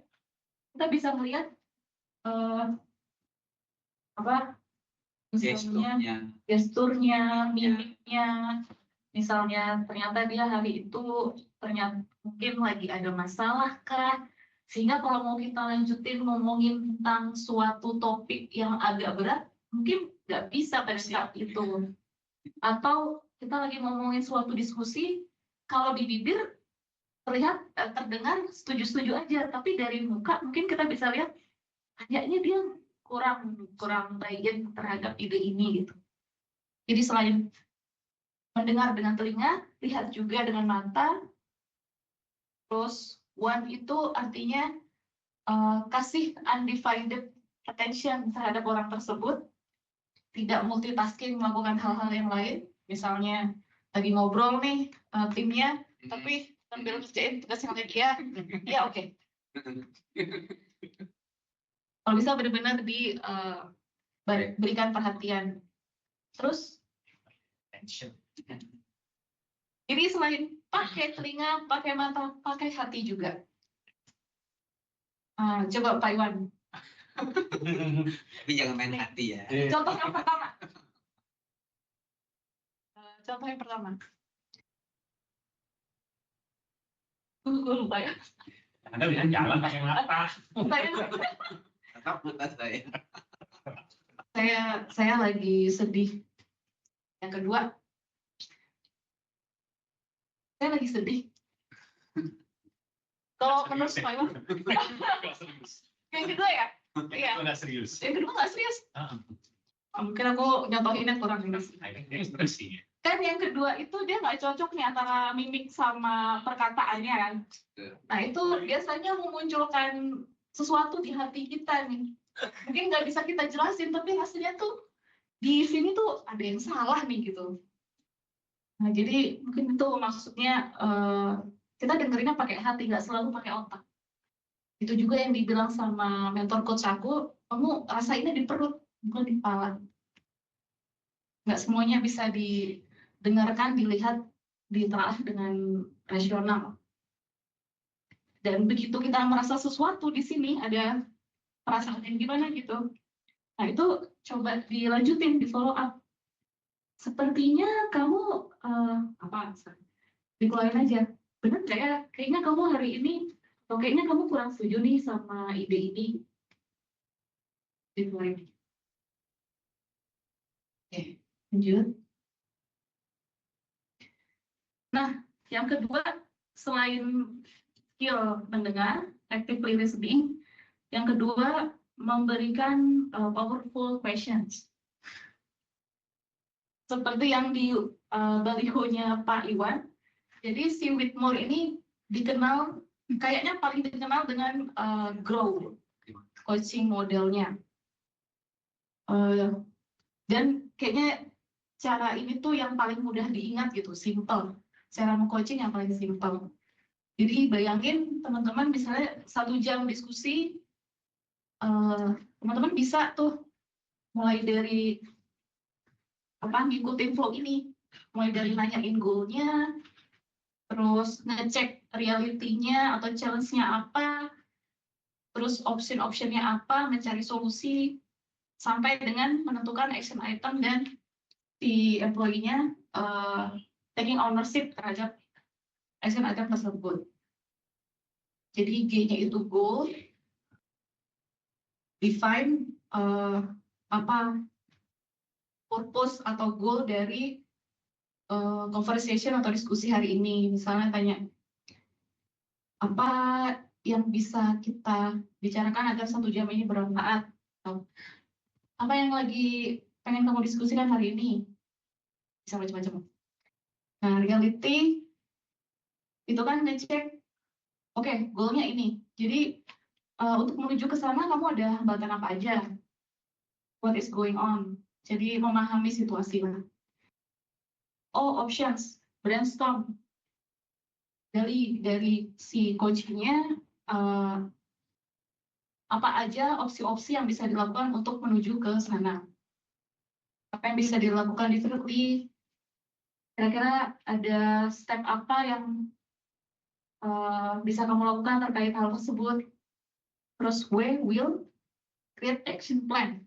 Kita bisa melihat misalnya gesturnya, mimiknya. Misalnya ternyata dia hari itu ternyata mungkin lagi ada masalah kah, sehingga kalau mau kita lanjutin ngomongin tentang suatu topik yang agak berat, mungkin nggak bisa pada saat itu. Atau kita lagi ngomongin suatu diskusi, kalau di bibir terlihat terdengar setuju-setuju aja, tapi dari muka mungkin kita bisa lihat kayaknya dia kurang baik terhadap ide ini gitu. Jadi selain mendengar dengan telinga, lihat juga dengan mata. Terus one itu artinya kasih undivided attention terhadap orang tersebut, tidak multitasking melakukan hal-hal yang lain. Misalnya lagi ngobrol nih timnya, tapi sambil kerjain tugas yang lain ya oke. Kalau bisa benar-benar diberikan perhatian. Terus jadi selain pakai telinga, pakai mata, pakai hati juga. Coba Pak Iwan. Tapi jangan main hati ya. Contoh yang pertama. Gue lupa ya. Anda bisa jalan pakai mata. Tetap bukan Saya lagi sedih. Yang kedua, saya lagi sedih. Kalau menurut Pak Iwan, yang kedua ya? Iya. Nggak serius. Yang kedua nggak serius. Mungkin aku nyontohinnya kurang Ekspresi. Kan yang kedua itu dia nggak cocok nih antara mimik sama perkataannya kan. Nah itu biasanya memunculkan sesuatu di hati kita nih. Mungkin nggak bisa kita jelasin, tapi hasilnya tuh di sini tuh ada yang salah nih gitu. Nah jadi mungkin itu maksudnya kita dengerinnya pakai hati, nggak selalu pakai otak. Itu juga yang dibilang sama mentor coach aku, kamu rasainnya di perut, bukan di kepala. Nggak semuanya bisa didengarkan, dilihat, ditelaah dengan rasional. Dan begitu kita merasa sesuatu di sini, ada perasaan yang gimana gitu. Nah itu coba dilanjutin, di follow up. Sepertinya kamu, dikeluarin aja. Bener nggak ya? Kayaknya kamu hari ini, atau kayaknya kamu kurang setuju nih sama ide ini. Dikeluarin. Oke, lanjut. Nah, yang kedua, selain skill mendengar, actively listening, yang kedua, memberikan powerful questions. Seperti yang di balihonya Pak Iwan, jadi si Whitmore ini dikenal, kayaknya paling dikenal dengan Grow, coaching modelnya. Dan kayaknya cara ini tuh yang paling mudah diingat gitu, simple. Cara meng-coaching yang paling simple. Jadi bayangin teman-teman misalnya 1 jam diskusi, teman-teman bisa tuh mulai dari ngikutin flow ini, mulai dari nanyain goal-nya, terus ngecek realitinya atau challenge-nya apa, terus option-optionnya apa, mencari solusi, sampai dengan menentukan action item dan si employee-nya taking ownership terhadap action item tersebut. Jadi G-nya itu goal, define apa purpose atau goal dari conversation atau diskusi hari ini. Misalnya tanya, apa yang bisa kita bicarakan agar 1 jam ini bermanfaat? Atau apa yang lagi pengen kamu diskusikan hari ini? Bisa macam-macam. Nah, reality itu kan ngecek, oke, goalnya ini. Jadi untuk menuju ke sana kamu ada hambatan apa aja? What is going on? Jadi memahami situasi lah. Oh, options, brainstorm. dari si coachingnya apa aja opsi-opsi yang bisa dilakukan untuk menuju ke sana. Apa yang bisa dilakukan differently? Kira-kira ada step apa yang bisa kamu lakukan terkait hal tersebut? Terus we will create action plan.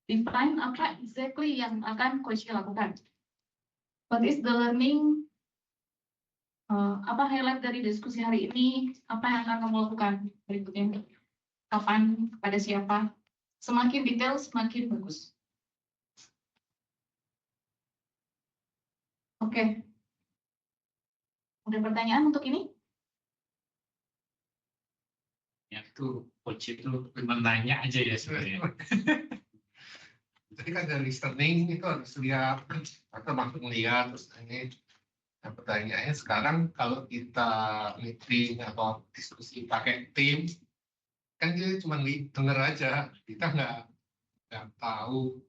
Define apa exactly yang akan coach lakukan. What is the learning? Apa highlight dari diskusi hari ini? Apa yang akan kamu lakukan berikutnya? Kapan? Kepada siapa? Semakin detail, semakin bagus. Oke. Ada pertanyaan untuk ini? Ya itu coach itu menanya aja ya sebenarnya. Jadi kan dari listening itu harus lihat atau langsung lihat terus ini. Nah, pertanyaannya sekarang kalau kita meeting atau diskusi pakai tim, kan kita cuma denger aja, kita nggak tahu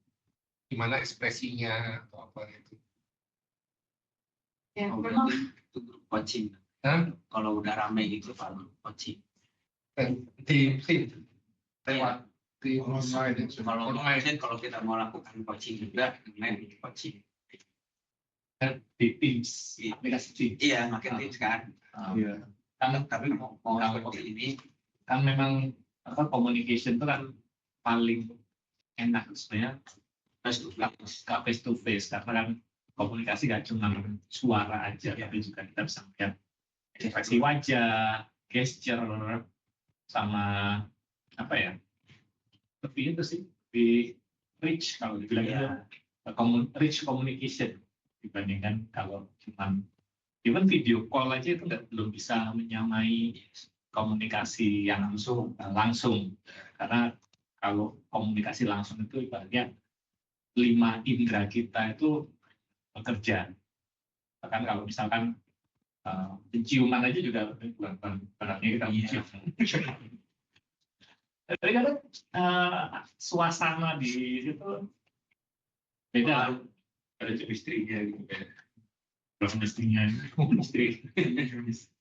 gimana ekspresinya atau apa itu. Ya, Oh, memang berarti itu grup coaching. Hah? Kalau udah rame gitu Pak, grup coaching. Dan tim lewat tim online. Kalau online, kalau kita mau lakukan coaching juga, online coaching. Di Teams, Iya. aplikasi Teams. Iya, makin Teams kan. Iya. Tapi mau seperti ini, Kan memang communication itu kan paling enak sebenarnya face to face karena kan komunikasi gak cuma suara aja tapi juga kita bisa melihat ekspresi wajah, gesture sama apa ya, lebih itu sih lebih rich kalau dibilang rich communication dibandingkan kalau cuma even video call aja itu belum bisa menyamai komunikasi yang langsung karena kalau komunikasi langsung itu ibaratnya 5 indera kita itu bekerja. Bahkan kalau misalkan penciuman aja juga bukan berarti kita mencium. Tapi kadang suasana di situ beda. Ada istrinya gitu kan. Belum istrinya, istri.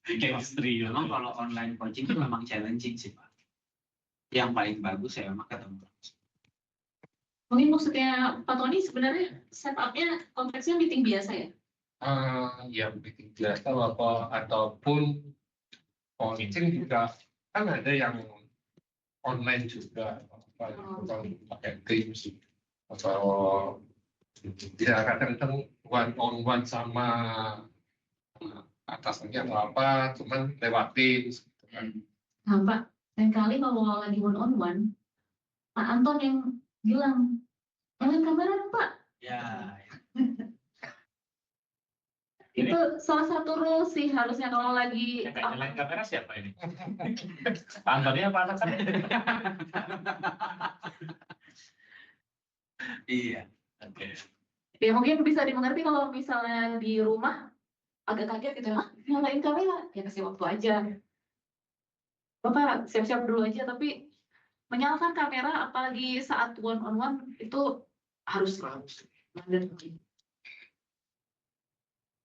Chemistry. memang kalau online coaching itu memang challenging sih Pak. Yang paling bagus saya memang ketemu. mungkin maksudnya Pak Tony sebenarnya setupnya konteksnya meeting biasa ya? Ya meeting biasa ataupun coaching juga kan ada yang online juga atau pakai Teams atau ya kadang-kadang one on one sama atasannya atau apa cuman lewat Teams gitu kan. Nah Pak, lain kali kalau lagi one on one, Pak Anton yang bilang, nyalain kamera dong Pak. Ya. Itu salah satu rules sih harusnya kalau lagi Yang kayak nyalain kamera siapa ini? Pantarnya apa kan? Iya. Oke. ya mungkin bisa dimengerti kalau misalnya di rumah agak kaget gitu ya, nyalain kamera, ya kasih waktu aja. Bapak siap-siap dulu aja, tapi menyalakan kamera apalagi saat one on one itu harus selalu.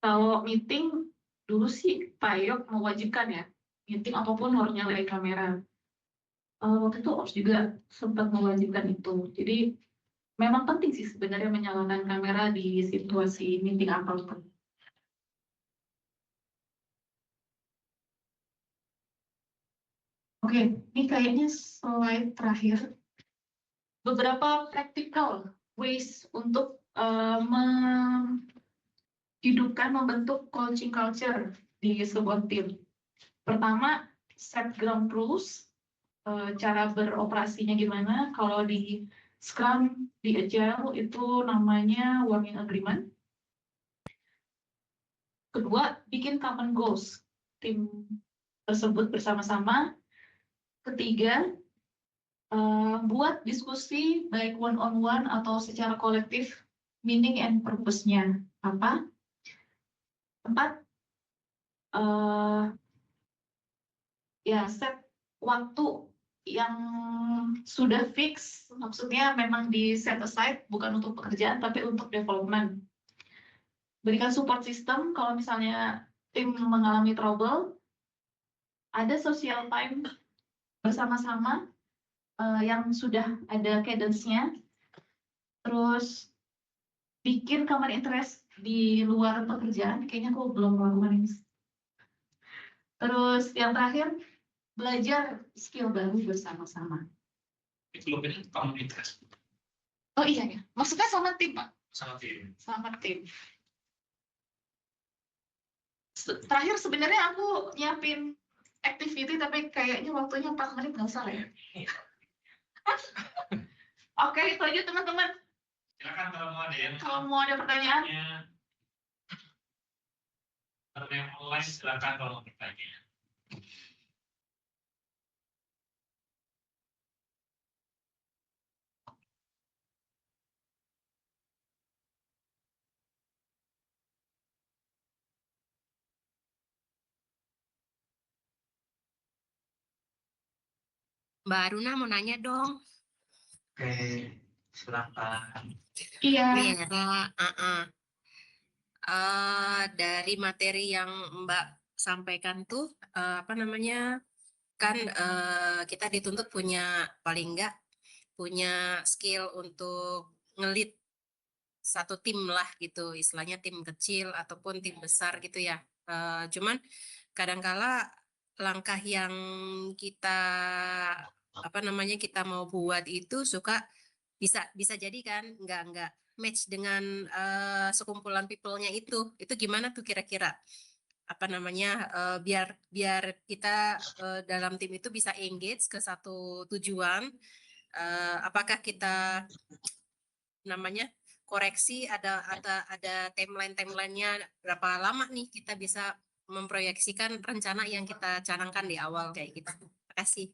Kalau meeting dulu sih Pak Yok mewajibkan ya, meeting apapun harus nyalain kamera. Waktu itu Ops juga sempat mewajibkan itu. Jadi memang penting sih sebenarnya menyalakan kamera di situasi meeting apapun. Oke, ini kayaknya slide terakhir. Beberapa practical ways untuk menghidupkan, membentuk coaching culture di sebuah tim. Pertama, set ground rules, cara beroperasinya gimana. Kalau di Scrum, di Agile itu namanya working agreement. Kedua, bikin common goals tim tersebut bersama-sama. Ketiga, buat diskusi baik one on one atau secara kolektif meaning and purpose-nya apa. Empat, ya set waktu yang sudah fix, maksudnya memang di set aside bukan untuk pekerjaan tapi untuk development. Berikan support system kalau misalnya tim mengalami trouble, ada social time bersama-sama yang sudah ada cadence-nya, terus bikin common interest di luar pekerjaan, kayaknya aku belum melakukan ini. Terus yang terakhir, belajar skill baru bersama-sama. Itu lebih common interest Oh iya ya, maksudnya sama tim Pak? sama tim. Sama tim. Terakhir sebenarnya aku nyiapin activity, tapi kayaknya waktunya 4 menit nggak usah lah ya. Oke, itu aja teman-teman. Silakan Kalau mau ada pertanyaan. Kalau yang online silakan kalau mau bertanya. Mbak Aruna mau nanya dong. Oke, silakan. Iya. Mira, dari materi yang Mbak sampaikan tuh, apa namanya, kan kita dituntut punya paling enggak punya skill untuk ngelit satu tim lah gitu, istilahnya tim kecil ataupun tim besar gitu ya. Cuman kadangkala langkah yang kita apa namanya kita mau buat itu suka bisa jadi kan nggak match dengan sekumpulan people-nya itu gimana tuh kira-kira apa namanya biar kita dalam tim itu bisa engage ke satu tujuan. Apakah kita namanya koreksi ada timeline-nya berapa lama nih kita bisa memproyeksikan rencana yang kita canangkan di awal kayak gitu. Terima kasih.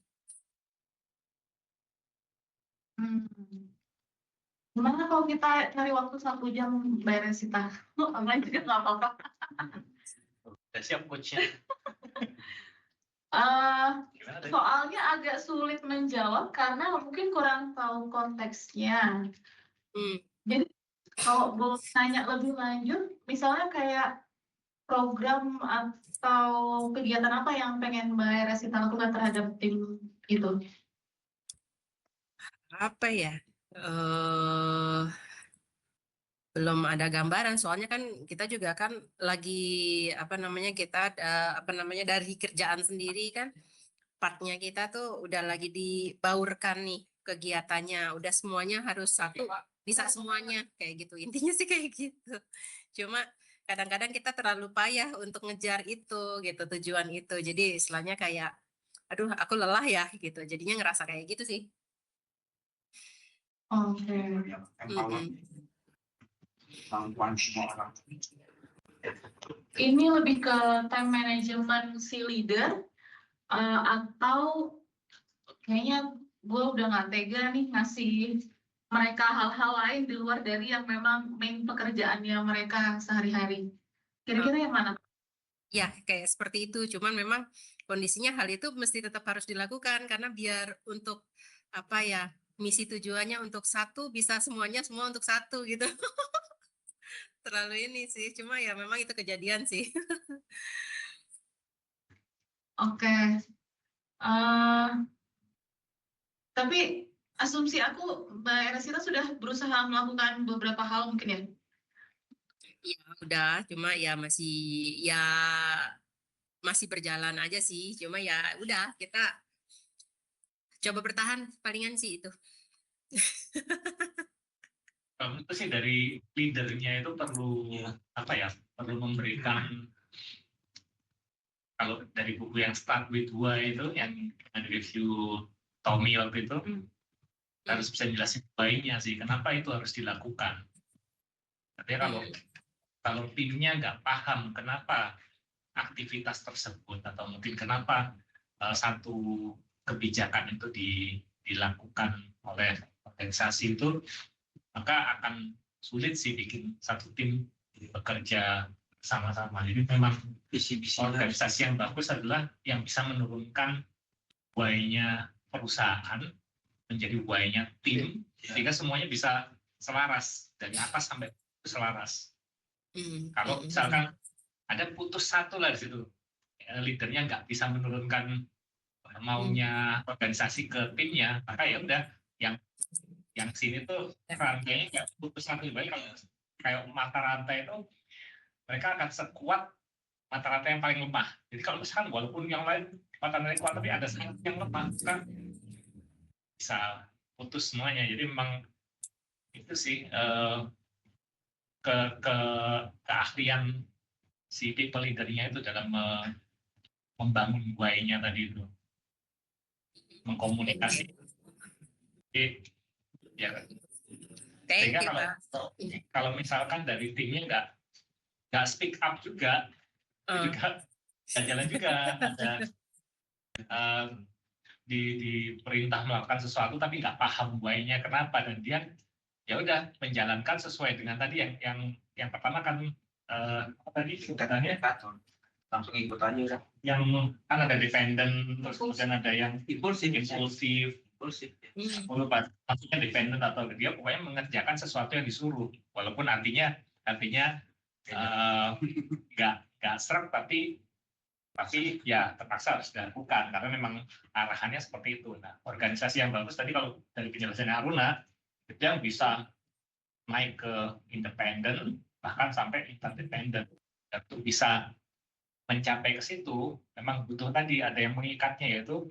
Gimana kalau kita cari waktu 1 jam beres kita? Online juga nggak apa-apa. Udah siap coachnya. Gimana deh? Soalnya agak sulit menjawab karena mungkin kurang tahu konteksnya. Jadi kalau boleh tanya lebih lanjut, misalnya kayak program atau kegiatan apa yang pengen Mbak Resita lakukan terhadap tim itu? Apa ya? Belum ada gambaran, soalnya kan kita juga kan lagi apa namanya kita apa namanya dari kerjaan sendiri kan partnya kita tuh udah lagi dibaurkan nih kegiatannya, udah semuanya harus satu bisa semuanya kayak gitu, intinya sih kayak gitu. Cuma kadang-kadang kita terlalu payah untuk ngejar itu gitu tujuan itu, jadi istilahnya kayak aduh aku lelah ya gitu, jadinya ngerasa kayak gitu sih. Oke. Kemampuan semua orang. Ini lebih ke time management si leader atau kayaknya gue udah nggak tega nih ngasih mereka hal-hal lain di luar dari yang memang main pekerjaannya mereka sehari-hari. Kira-kira yang mana? Ya, kayak seperti itu. Cuman memang kondisinya hal itu mesti tetap harus dilakukan karena biar untuk apa ya, misi tujuannya untuk satu bisa semuanya semua untuk satu gitu. Terlalu ini sih, cuma ya memang itu kejadian sih. Oke. Tapi asumsi aku Mbak Eresita sudah berusaha melakukan beberapa hal mungkin ya? Ya udah, cuma ya masih berjalan aja sih. Cuma ya udah kita coba bertahan palingan sih itu. Kalau itu sih dari leadernya itu perlu apa ya? Perlu memberikan kalau dari buku yang Start with Why itu yang review Tommy waktu itu harus bisa jelasin why-nya sih, kenapa itu harus dilakukan. Tapi kalau timnya nggak paham kenapa aktivitas tersebut atau mungkin kenapa satu kebijakan itu dilakukan oleh organisasi itu, maka akan sulit sih bikin satu tim bekerja sama-sama. Jadi memang organisasi yang bagus adalah yang bisa menurunkan why-nya perusahaan menjadi why-nya tim, sehingga semuanya bisa selaras dari atas sampai selaras. Kalau misalkan ada putus satu lah di situ. Leadernya nggak bisa menurunkan maunya organisasi ke timnya, maka ya udah yang sini tuh rantainya nggak putus satu. Baik kalau kayak mata rantai itu mereka akan sekuat mata rantai yang paling lemah. Jadi kalau misalkan walaupun yang lain mata rantai kuat tapi ada satu yang lemah, kan bisa putus semuanya. Jadi memang itu sih keahlian si people leader-nya itu dalam membangun why-nya tadi itu, mengkomunikasi. Jadi, ya, sehingga kalau misalkan dari timnya nggak speak up juga, itu juga nggak jalan juga. Ada diperintah melakukan sesuatu tapi nggak paham why-nya kenapa, dan dia ya udah menjalankan sesuai dengan tadi yang pertama kan apa tadi katanya langsung ikut aja udah. Yang kan ada dependent, terus kemudian ada yang impulsif. Lupa maksudnya dependent atau dia pokoknya mengerjakan sesuatu yang disuruh, walaupun artinya nggak serap, tapi ya terpaksa harus dilakukan karena memang arahannya seperti itu. Nah, organisasi yang bagus tadi kalau dari penjelasannya Aruna itu yang bisa naik ke independen bahkan sampai interdependent. Untuk bisa mencapai ke situ memang butuh tadi ada yang mengikatnya, yaitu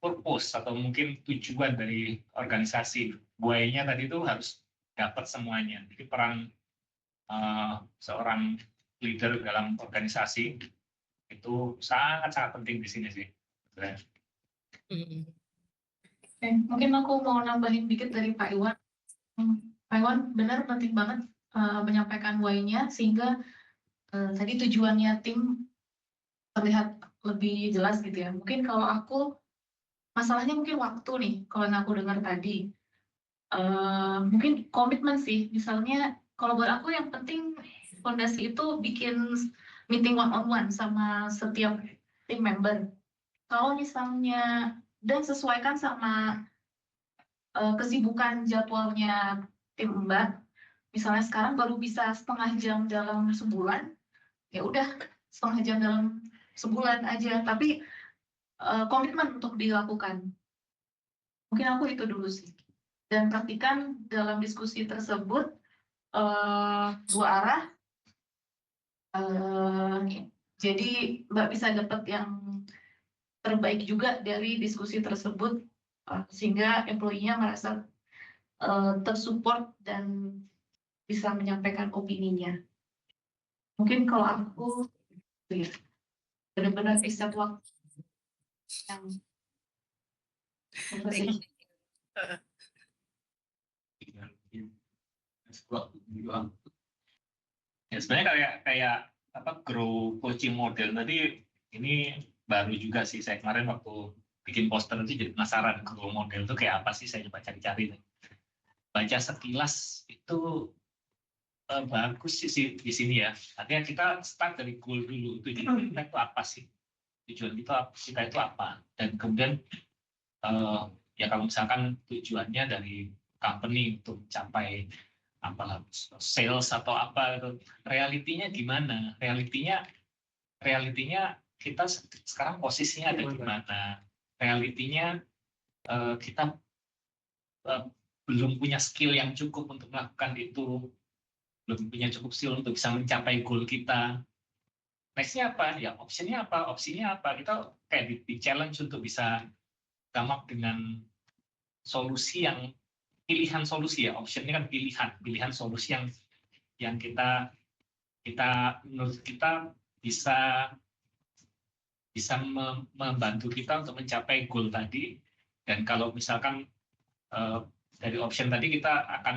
purpose atau mungkin tujuan dari organisasi. Why-nya tadi itu harus dapat semuanya. Jadi peran seorang leader dalam organisasi itu sangat penting di sini sih. Mungkin aku mau nambahin dikit dari Pak Iwan. Pak Iwan benar penting banget menyampaikan why-nya sehingga tadi tujuannya tim terlihat lebih jelas gitu ya. Mungkin kalau aku masalahnya mungkin waktu nih kalau yang aku dengar tadi. Mungkin komitmen sih. Misalnya kalau buat aku yang penting fondasi itu bikin meeting one-on-one sama setiap tim member. Kalau misalnya dan sesuaikan sama kesibukan jadwalnya tim Mbak. Misalnya sekarang baru bisa setengah jam dalam sebulan, ya udah setengah jam dalam sebulan aja. Tapi komitmen untuk dilakukan. Mungkin aku itu dulu sih. Dan praktikan dalam diskusi tersebut dua arah. Jadi Mbak bisa dapat yang terbaik juga dari diskusi tersebut sehingga employee-nya merasa tersupport dan bisa menyampaikan opininya. Mungkin kalau aku ya, benar-benar accept waktu yang Ya sebenarnya kayak apa grow coaching model tadi ini baru juga sih. Saya kemarin waktu bikin poster itu jadi penasaran grow model itu kayak apa sih, saya coba cari-cari. Baca sekilas itu bagus sih di sini ya. Artinya kita start dari goal dulu, tujuan kita itu apa sih? Tujuan kita itu apa? Dan kemudian ya kalau misalkan tujuannya dari company untuk mencapai apa sales atau apa itu, realitinya gimana? Realitinya kita sekarang posisinya ada di mana? Realitinya kita belum punya skill yang cukup untuk melakukan itu, belum punya cukup skill untuk bisa mencapai goal kita. Nextnya apa? Ya opsinya apa? Opsinya apa? Kita kayak di challenge untuk bisa come up dengan solusi yang pilihan solusi ya. Option ini kan pilihan solusi yang kita menurut kita bisa membantu kita untuk mencapai goal tadi. Dan kalau misalkan dari option tadi kita akan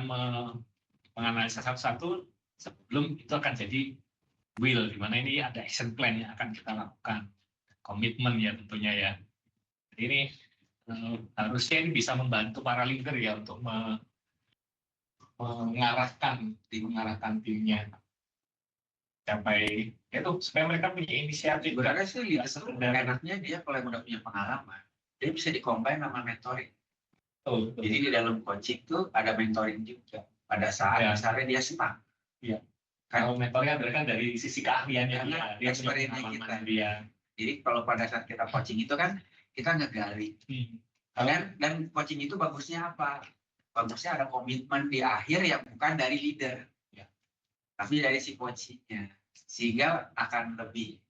menganalisa satu-satu sebelum itu akan jadi will, di mana ini ada action plan yang akan kita lakukan, komitmen ya tentunya ya. Jadi ini harusnya ini bisa membantu para leader ya untuk mengarahkan timnya sampai itu supaya mereka punya inisiatif. Sebenarnya sih leader itu enaknya dia kalau yang udah punya pengalaman, dia bisa dikombin sama mentoring. Jadi di dalam coaching tuh ada mentoring juga pada saat misalnya dia stuck. Iya. Kalau mentornya kan dari sisi keahliannya Karena dia punya experience-nya pengalaman kita. dia. Jadi kalau pada saat kita coaching itu kan kita ngegali. Dan coaching itu bagusnya apa? Bagusnya ada komitmen di akhir yang bukan dari leader, Ya. tapi dari si coachingnya, sehingga akan lebih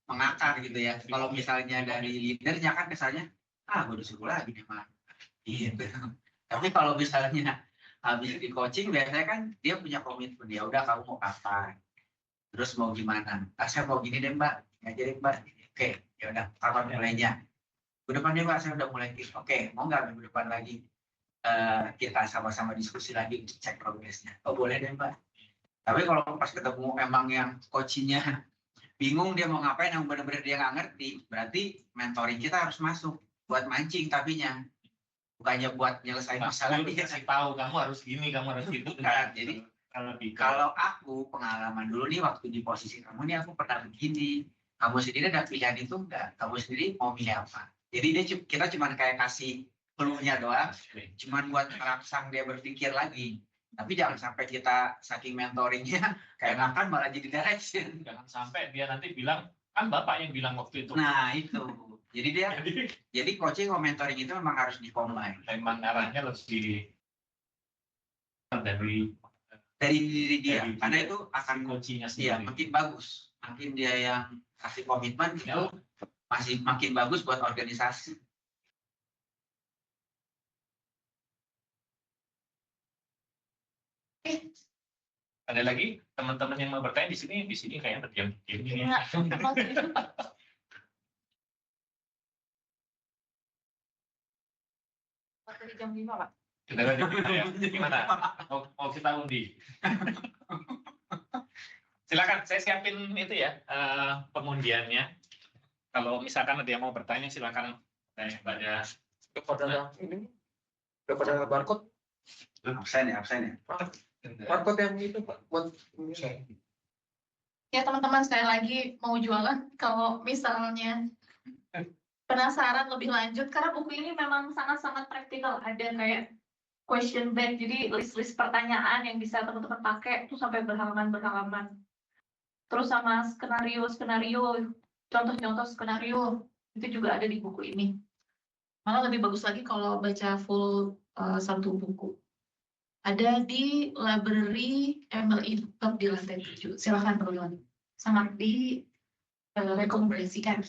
mengakar gitu ya. Kalau misalnya dari leadernya kan kesannya, gue disuruh lagi nih mah, gitu. Tapi kalau misalnya habis di coaching biasanya kan dia punya komitmen, ya udah kamu mau apa, terus mau gimana? Saya mau gini deh mbak, ngajarin mbak. Oke, ya udah kapan mulainya? Minggu depan nih mbak, saya udah mulai. Oke, mau nggak minggu depan lagi kita sama-sama diskusi lagi untuk cek progresnya? Oh boleh deh mbak. Tapi kalau pas ketemu emang yang coachingnya bingung dia mau ngapain, yang benar-benar dia nggak ngerti, berarti mentoring kita harus masuk buat mancing tapinya, bukannya buat nyelesain masalah. Dia kasih tahu kamu harus gini, kamu harus gitu. Bukan. Jadi kalau aku pengalaman dulu nih waktu di posisi kamu nih, aku pernah begini. Kamu sendiri ada pilihan itu enggak? Kamu sendiri mau milih apa? Jadi kita cuma kayak kasih clue-nya doang, cuma buat merangsang dia berpikir lagi. Tapi jangan sampai kita saking mentoringnya keenakan malah jadi direction. Jangan sampai dia nanti bilang, kan bapak yang bilang waktu itu. Nah itu. Jadi coaching atau mentoring itu memang harus di-combine. Memang arahnya lebih dari diri dia, dari karena dia, itu akan coachingnya iya, sendiri. makin bagus. Makin dia yang kasih komitmen itu masih makin bagus buat organisasi. Ada lagi teman-teman yang mau bertanya di sini kayaknya berdiam ini. Dari jam 5, Pak. Gimana? Mau kita undi? Silakan, saya siapin itu ya pengundiannya. Kalau misalkan ada yang mau bertanya, silakan tanya pada ini pada barcode. Absen ya. Barcode yang itu Pak buat Ya teman-teman, sekali lagi mau jualan kalau misalnya penasaran lebih lanjut, karena buku ini memang sangat-sangat praktikal. Ada kayak question bank, jadi list-list pertanyaan yang bisa teman-teman pakai itu sampai berhalaman-berhalaman. Terus sama skenario, contoh-contoh skenario itu juga ada di buku ini. Malah lebih bagus lagi kalau baca full satu buku. Ada di library MLI Book di lantai 7. Silakan teman-teman. Sangat direkomendasikan.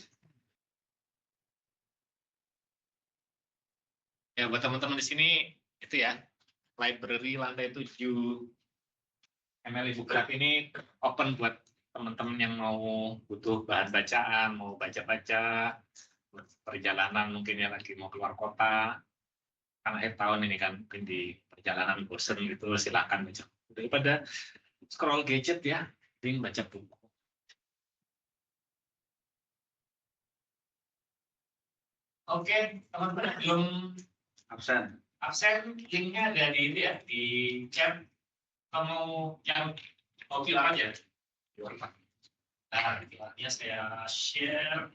ya buat teman-teman di sini itu ya, library lantai 7 MLI Book Club ini open buat teman-teman yang mau butuh bahan bacaan, mau baca-baca, perjalanan mungkin ya lagi mau keluar kota, kan akhir tahun ini kan mungkin di perjalanan bosen gitu, silakan baca. Daripada scroll gadget ya, mending baca buku. Oke, teman-teman belum Absen. linknya ada di ini ya, di chat. Kamu yang mau bilang aja. Nah, ini saya share.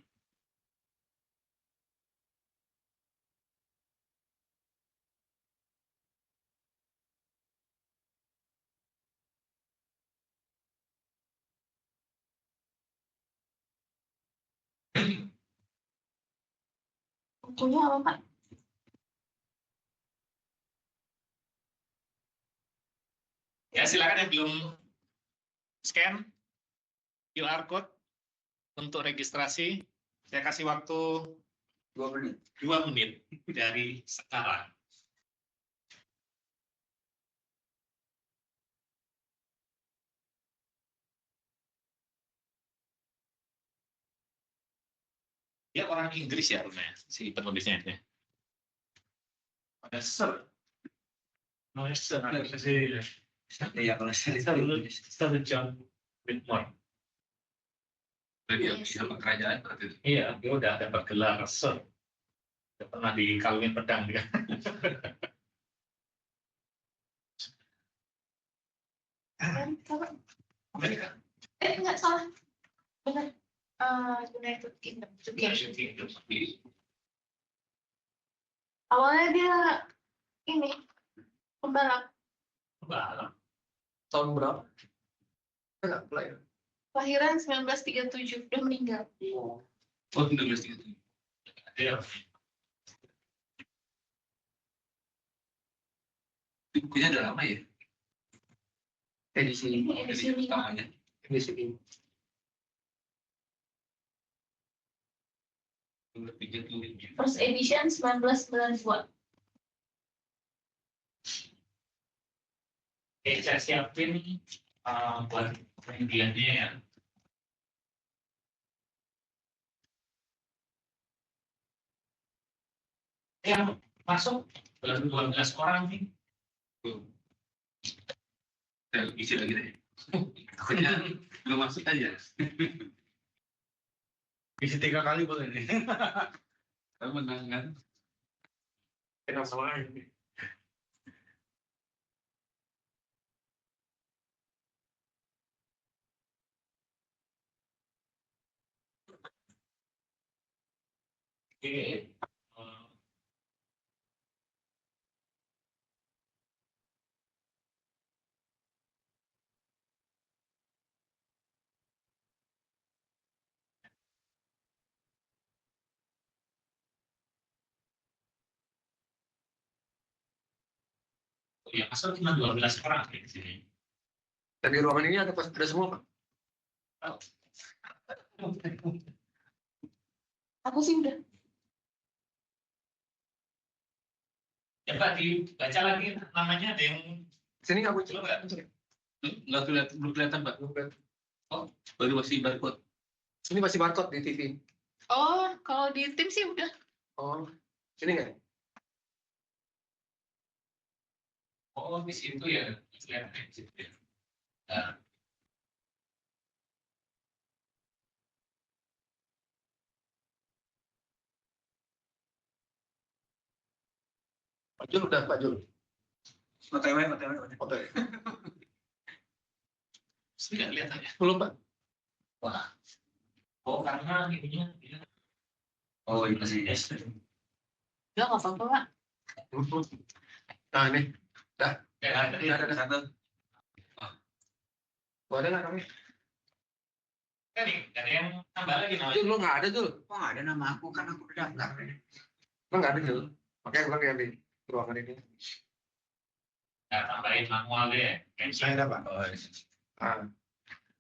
Bukunya apa, Pak? Ya, silakan yang belum scan QR code untuk registrasi. Saya kasih waktu 2 menit. 2 menit dari sekarang. Dia orang Inggris ya, rumahnya, si penulisnya ini. Ada Sir. No, Sir. Iya kalau saya Sir John Whitmore. dia sama kerajaan berarti itu. Iya, dia udah dapat gelar Sir. Udah pernah dikawinin pedang dia. Amerika. Enggak salah. Benar. United Kingdom. Awalnya dia ini pembalap. Tahun berapa? Enggak, lahir. Lahiran 1937, udah meninggal. Oh, 1937. Ya. Bukunya udah lama ya? edisi Edisi lima. Pertamanya. edisi ini. 1937. First edition 1992. Oke, saya siapin buat pendidikannya ya. Yang masuk baru 12 orang nih. Saya isi lagi deh. Takutnya belum masuk aja. Isi 3 kali boleh nih. Kamu menang kan? Kenapa lagi? Oke. Oh ya, asal cuma 12 orang di sini. Dan di ruangan ini ada semua, Pak? Aku sih udah. Coba dibaca lagi namanya, ada yang Sini nggak belum nggak? Nggak kelihatan, belum kelihatan, Pak. Oh, baru masih barcode. Sini masih barcode di TV. Oh, kalau di tim sih udah. Oh, sini nggak? Oh, di situ ya, kelihatan di situ ya. Nah, Pak Jul udah, Pak Jul. OTW. Oke. sudah kelihatan ya. Belum, Pak. Wah. Oh, karena ininya. Oh, ini masih Udah nggak apa-apa, Pak. Nah, ini. Ya, ada satu. Ada nggak kami? kan nih, ada yang tambah lagi namanya. Jul, lu nggak ada, Jul. Oh, ada nama aku kan aku udah daftar. Lu nggak ada, Jul. Makanya bilang yang di ruangan ini. Nah, tambahin manual deh. Saya ada, Pak. Ah.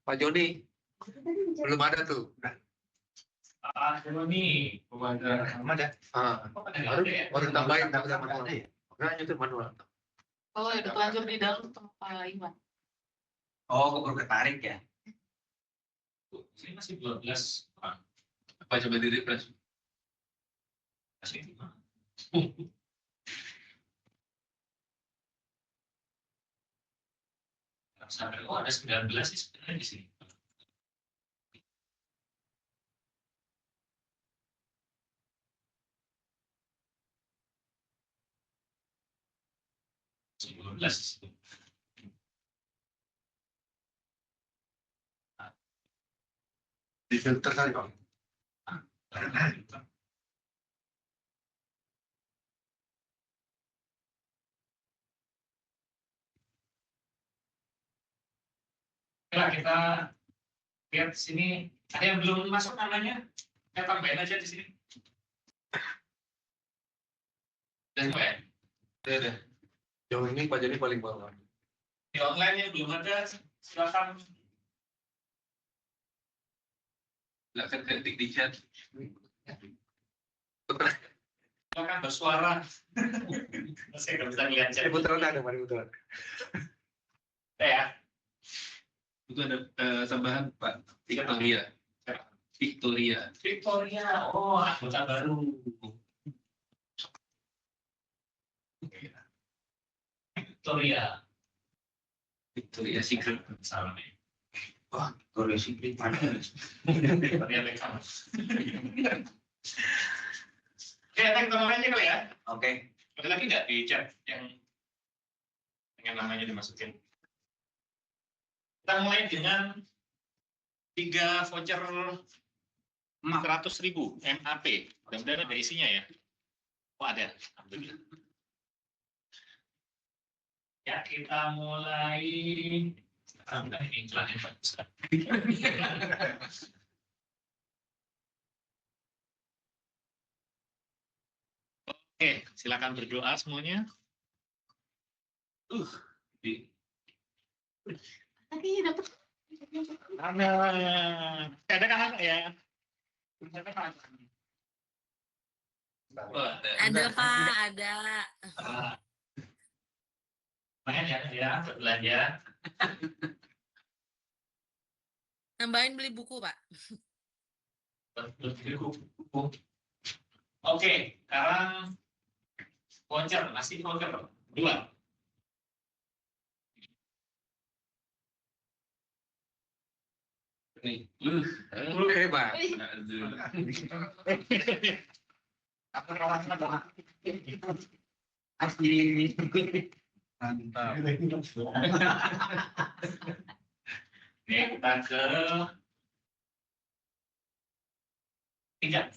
Pak Joni, belum ada tuh. Dulu nih. Ada. Ah. Oh, ada ya? Baru tambahin ada manual. Makanya itu manual. Oh, udah telanjur di dalam sama Pak Iwan. Oh, aku baru ketarik ya. Ini masih 12 orang. Apa coba di refresh? Masih 5. Sampai ada 19 sih sebenarnya di sini. Di filter kali, Pak. Nah, kita lihat di sini ada yang belum masuk namanya, saya tambahin aja di sini. Dan ya, Ada. Jauh ini Pak Joni paling bawah. di online yang belum ada, silakan. Silakan ketik di chat. Silakan bersuara. Saya nggak bisa lihat chat. Putaran ada, Pak, putaran. Ya, Itu ada tambahan, Pak. Victoria. Victoria. Victoria, oh anggota baru. Victoria, Victoria Secret. salam nih. Wah, Victoria Secret mana? Victoria Beckham. Oke, kita ngomong aja kali ya. Oke. Ada lagi nggak di chat yang dengan namanya dimasukin? Kita mulai dengan 3 voucher 100.000 MAP. Mudah-mudahan ada isinya ya. Oh ada, alhamdulillah. Ya kita mulai Nah, ini iklannya bagus. Oke, silakan berdoa semuanya. Di Tadi dapat. mana? Ada kan ya? Ada Pak, ada. Lumayan ya, belanja. Nambahin beli buku Pak. Oke, sekarang voucher, masih voucher 2. Nih, Hebat. Aku rawatnya doa. Asli. Mantap. Nih, kita ke 3.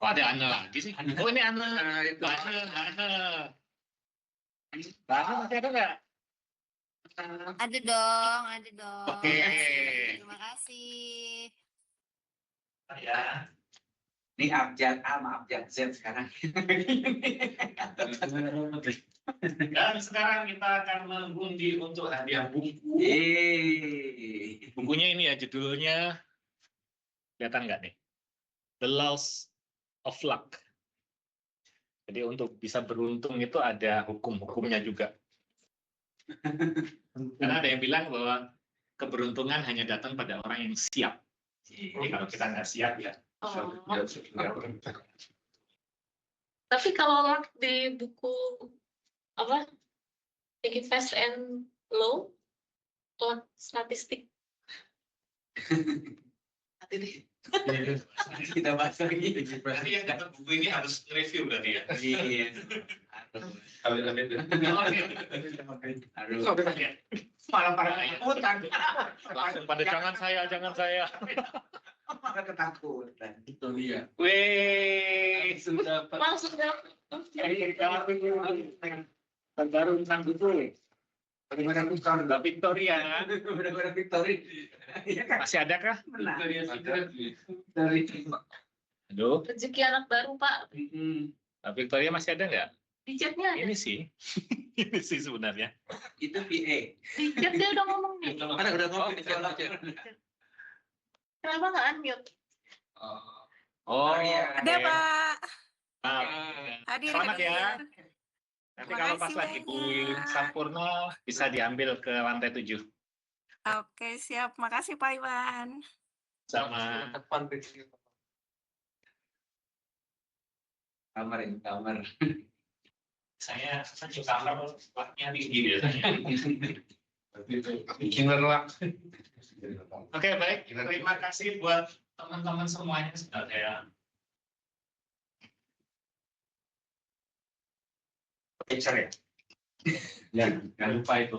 Kok ada Ane lagi sih? Oh ini Ane. Ane. Masih ada nggak? Ada dong, ada dong. Oke. Terima kasih. Ya. Ini abjad A sama abjad Z sekarang. Dan sekarang kita akan mengundi untuk hadiah buku. Bukunya ini ya judulnya, kelihatan nggak nih? The Laws of Luck. Jadi untuk bisa beruntung itu ada hukum-hukumnya juga. Karena ada yang bilang bahwa keberuntungan hanya datang pada orang yang siap. Jadi kalau kita nggak siap ya. Tapi kalau di buku apa Think It Fast and Low atau statistik Kita bahas lagi. Berarti yang dapat buku ini harus review berarti ya. Iya. Malah pada langsung pada jangan saya. Malah ketakutan. Itu dia. Weh, sudah langsung dapat. Baru tentang buku. Bagaimana Victor? Victoria. Bagaimana Victoria? Masih ada kah? Menang. Dari Aduh, Rezeki anak baru Pak. Victoria masih ada nggak? Di chatnya ada. Ini sih. Ini sih sebenarnya. Itu PA. Di chat dia udah ngomong nih. Ada udah ngomong di dalam. Kenapa nggak unmute? Oh, iya. Ada Pak. Hadir. Selamat ya. hadir. Nanti Terima kalau pas kasih lagi Bu banyak. Sampurno bisa diambil ke lantai 7. Oke, siap. Makasih Pak Iwan. Sama Kamar. saya di kamar waktunya tinggi biasanya. Killer lah. Oke, baik. Terima kasih buat teman-teman semuanya sudah saya. Picture ya? Ya, jangan lupa itu.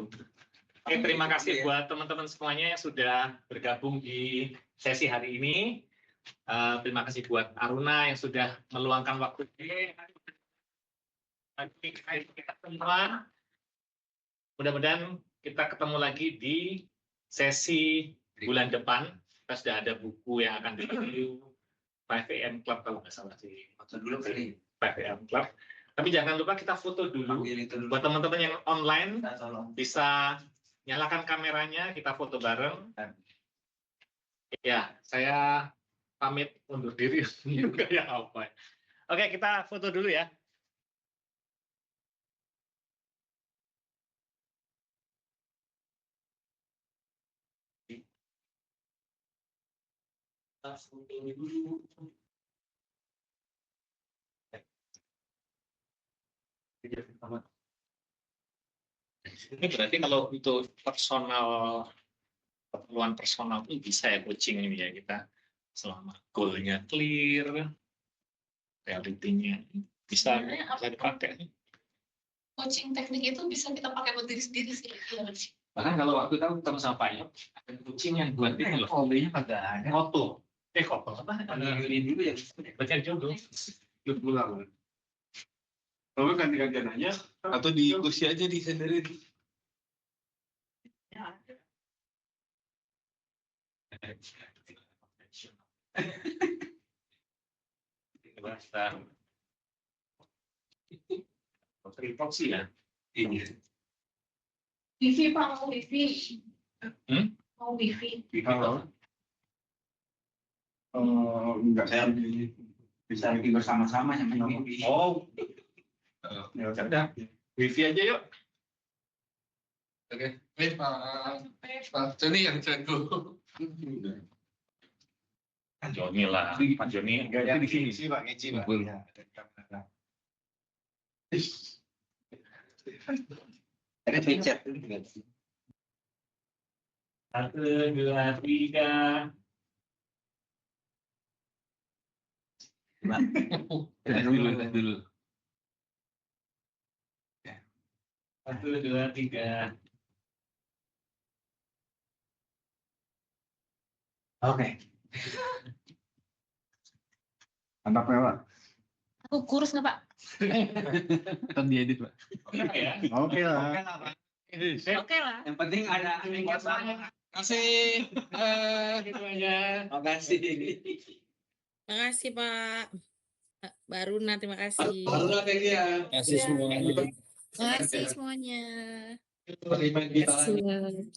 Oke, terima kasih buat teman-teman semuanya yang sudah bergabung di sesi hari ini. Terima kasih buat Aruna yang sudah meluangkan waktu ini. Kita semua. Mudah-mudahan kita ketemu lagi di sesi bulan depan. Kita sudah ada buku yang akan di-review 5am Club kalau nggak salah sih. Foto dulu kali. 5am Club. Tapi jangan lupa kita foto dulu. Panggil itu dulu. Buat teman-teman yang online Kita tolong. bisa nyalakan kameranya, kita foto bareng. Ya, saya pamit undur diri juga ya apa. Oke, kita foto dulu ya. Kita foto dulu. Ini berarti kalau untuk personal, keperluan personal itu bisa ya coaching ini ya kita selama goalnya clear, realitinya bisa dipakai. Coaching teknik itu bisa kita pakai buat diri sendiri sih. Bahkan kalau waktu itu ketemu sama Pak Yop, ada coaching yang buat ini loh. Hobinya kagak ada. Foto. Foto apa? Ini dulu ya. Baca jodoh. ikut pulang. Kalau ganti-gantian aja, atau di kursi aja di senderin. Bahasa report sih ya. Iya. Wifi Pak, mau wifi. Mau wifi. Kalau enggak Saya bisa bikin bersama-sama yang ini. Oh, ya udah. Wifi aja yuk. Oke, Pak Joni yang jago. Pak Joni lah, Pak Joni. Enggak di sini. Ngisi Pak, ngisi Pak. Ada feature. 1, 2, 3. Dulu. 1, 2, 3. Oke. Mantap ya, Pak. Aku kurus nggak Pak? Kan diedit, Pak. Oke ya. Oke lah. Oke lah. Yang penting ada engagement. Kasih. Gitu aja. Makasih. Makasih Pak. Baruna, terima kasih. Kasih semua. Makasih semuanya. Terima kasih. Terima kasih.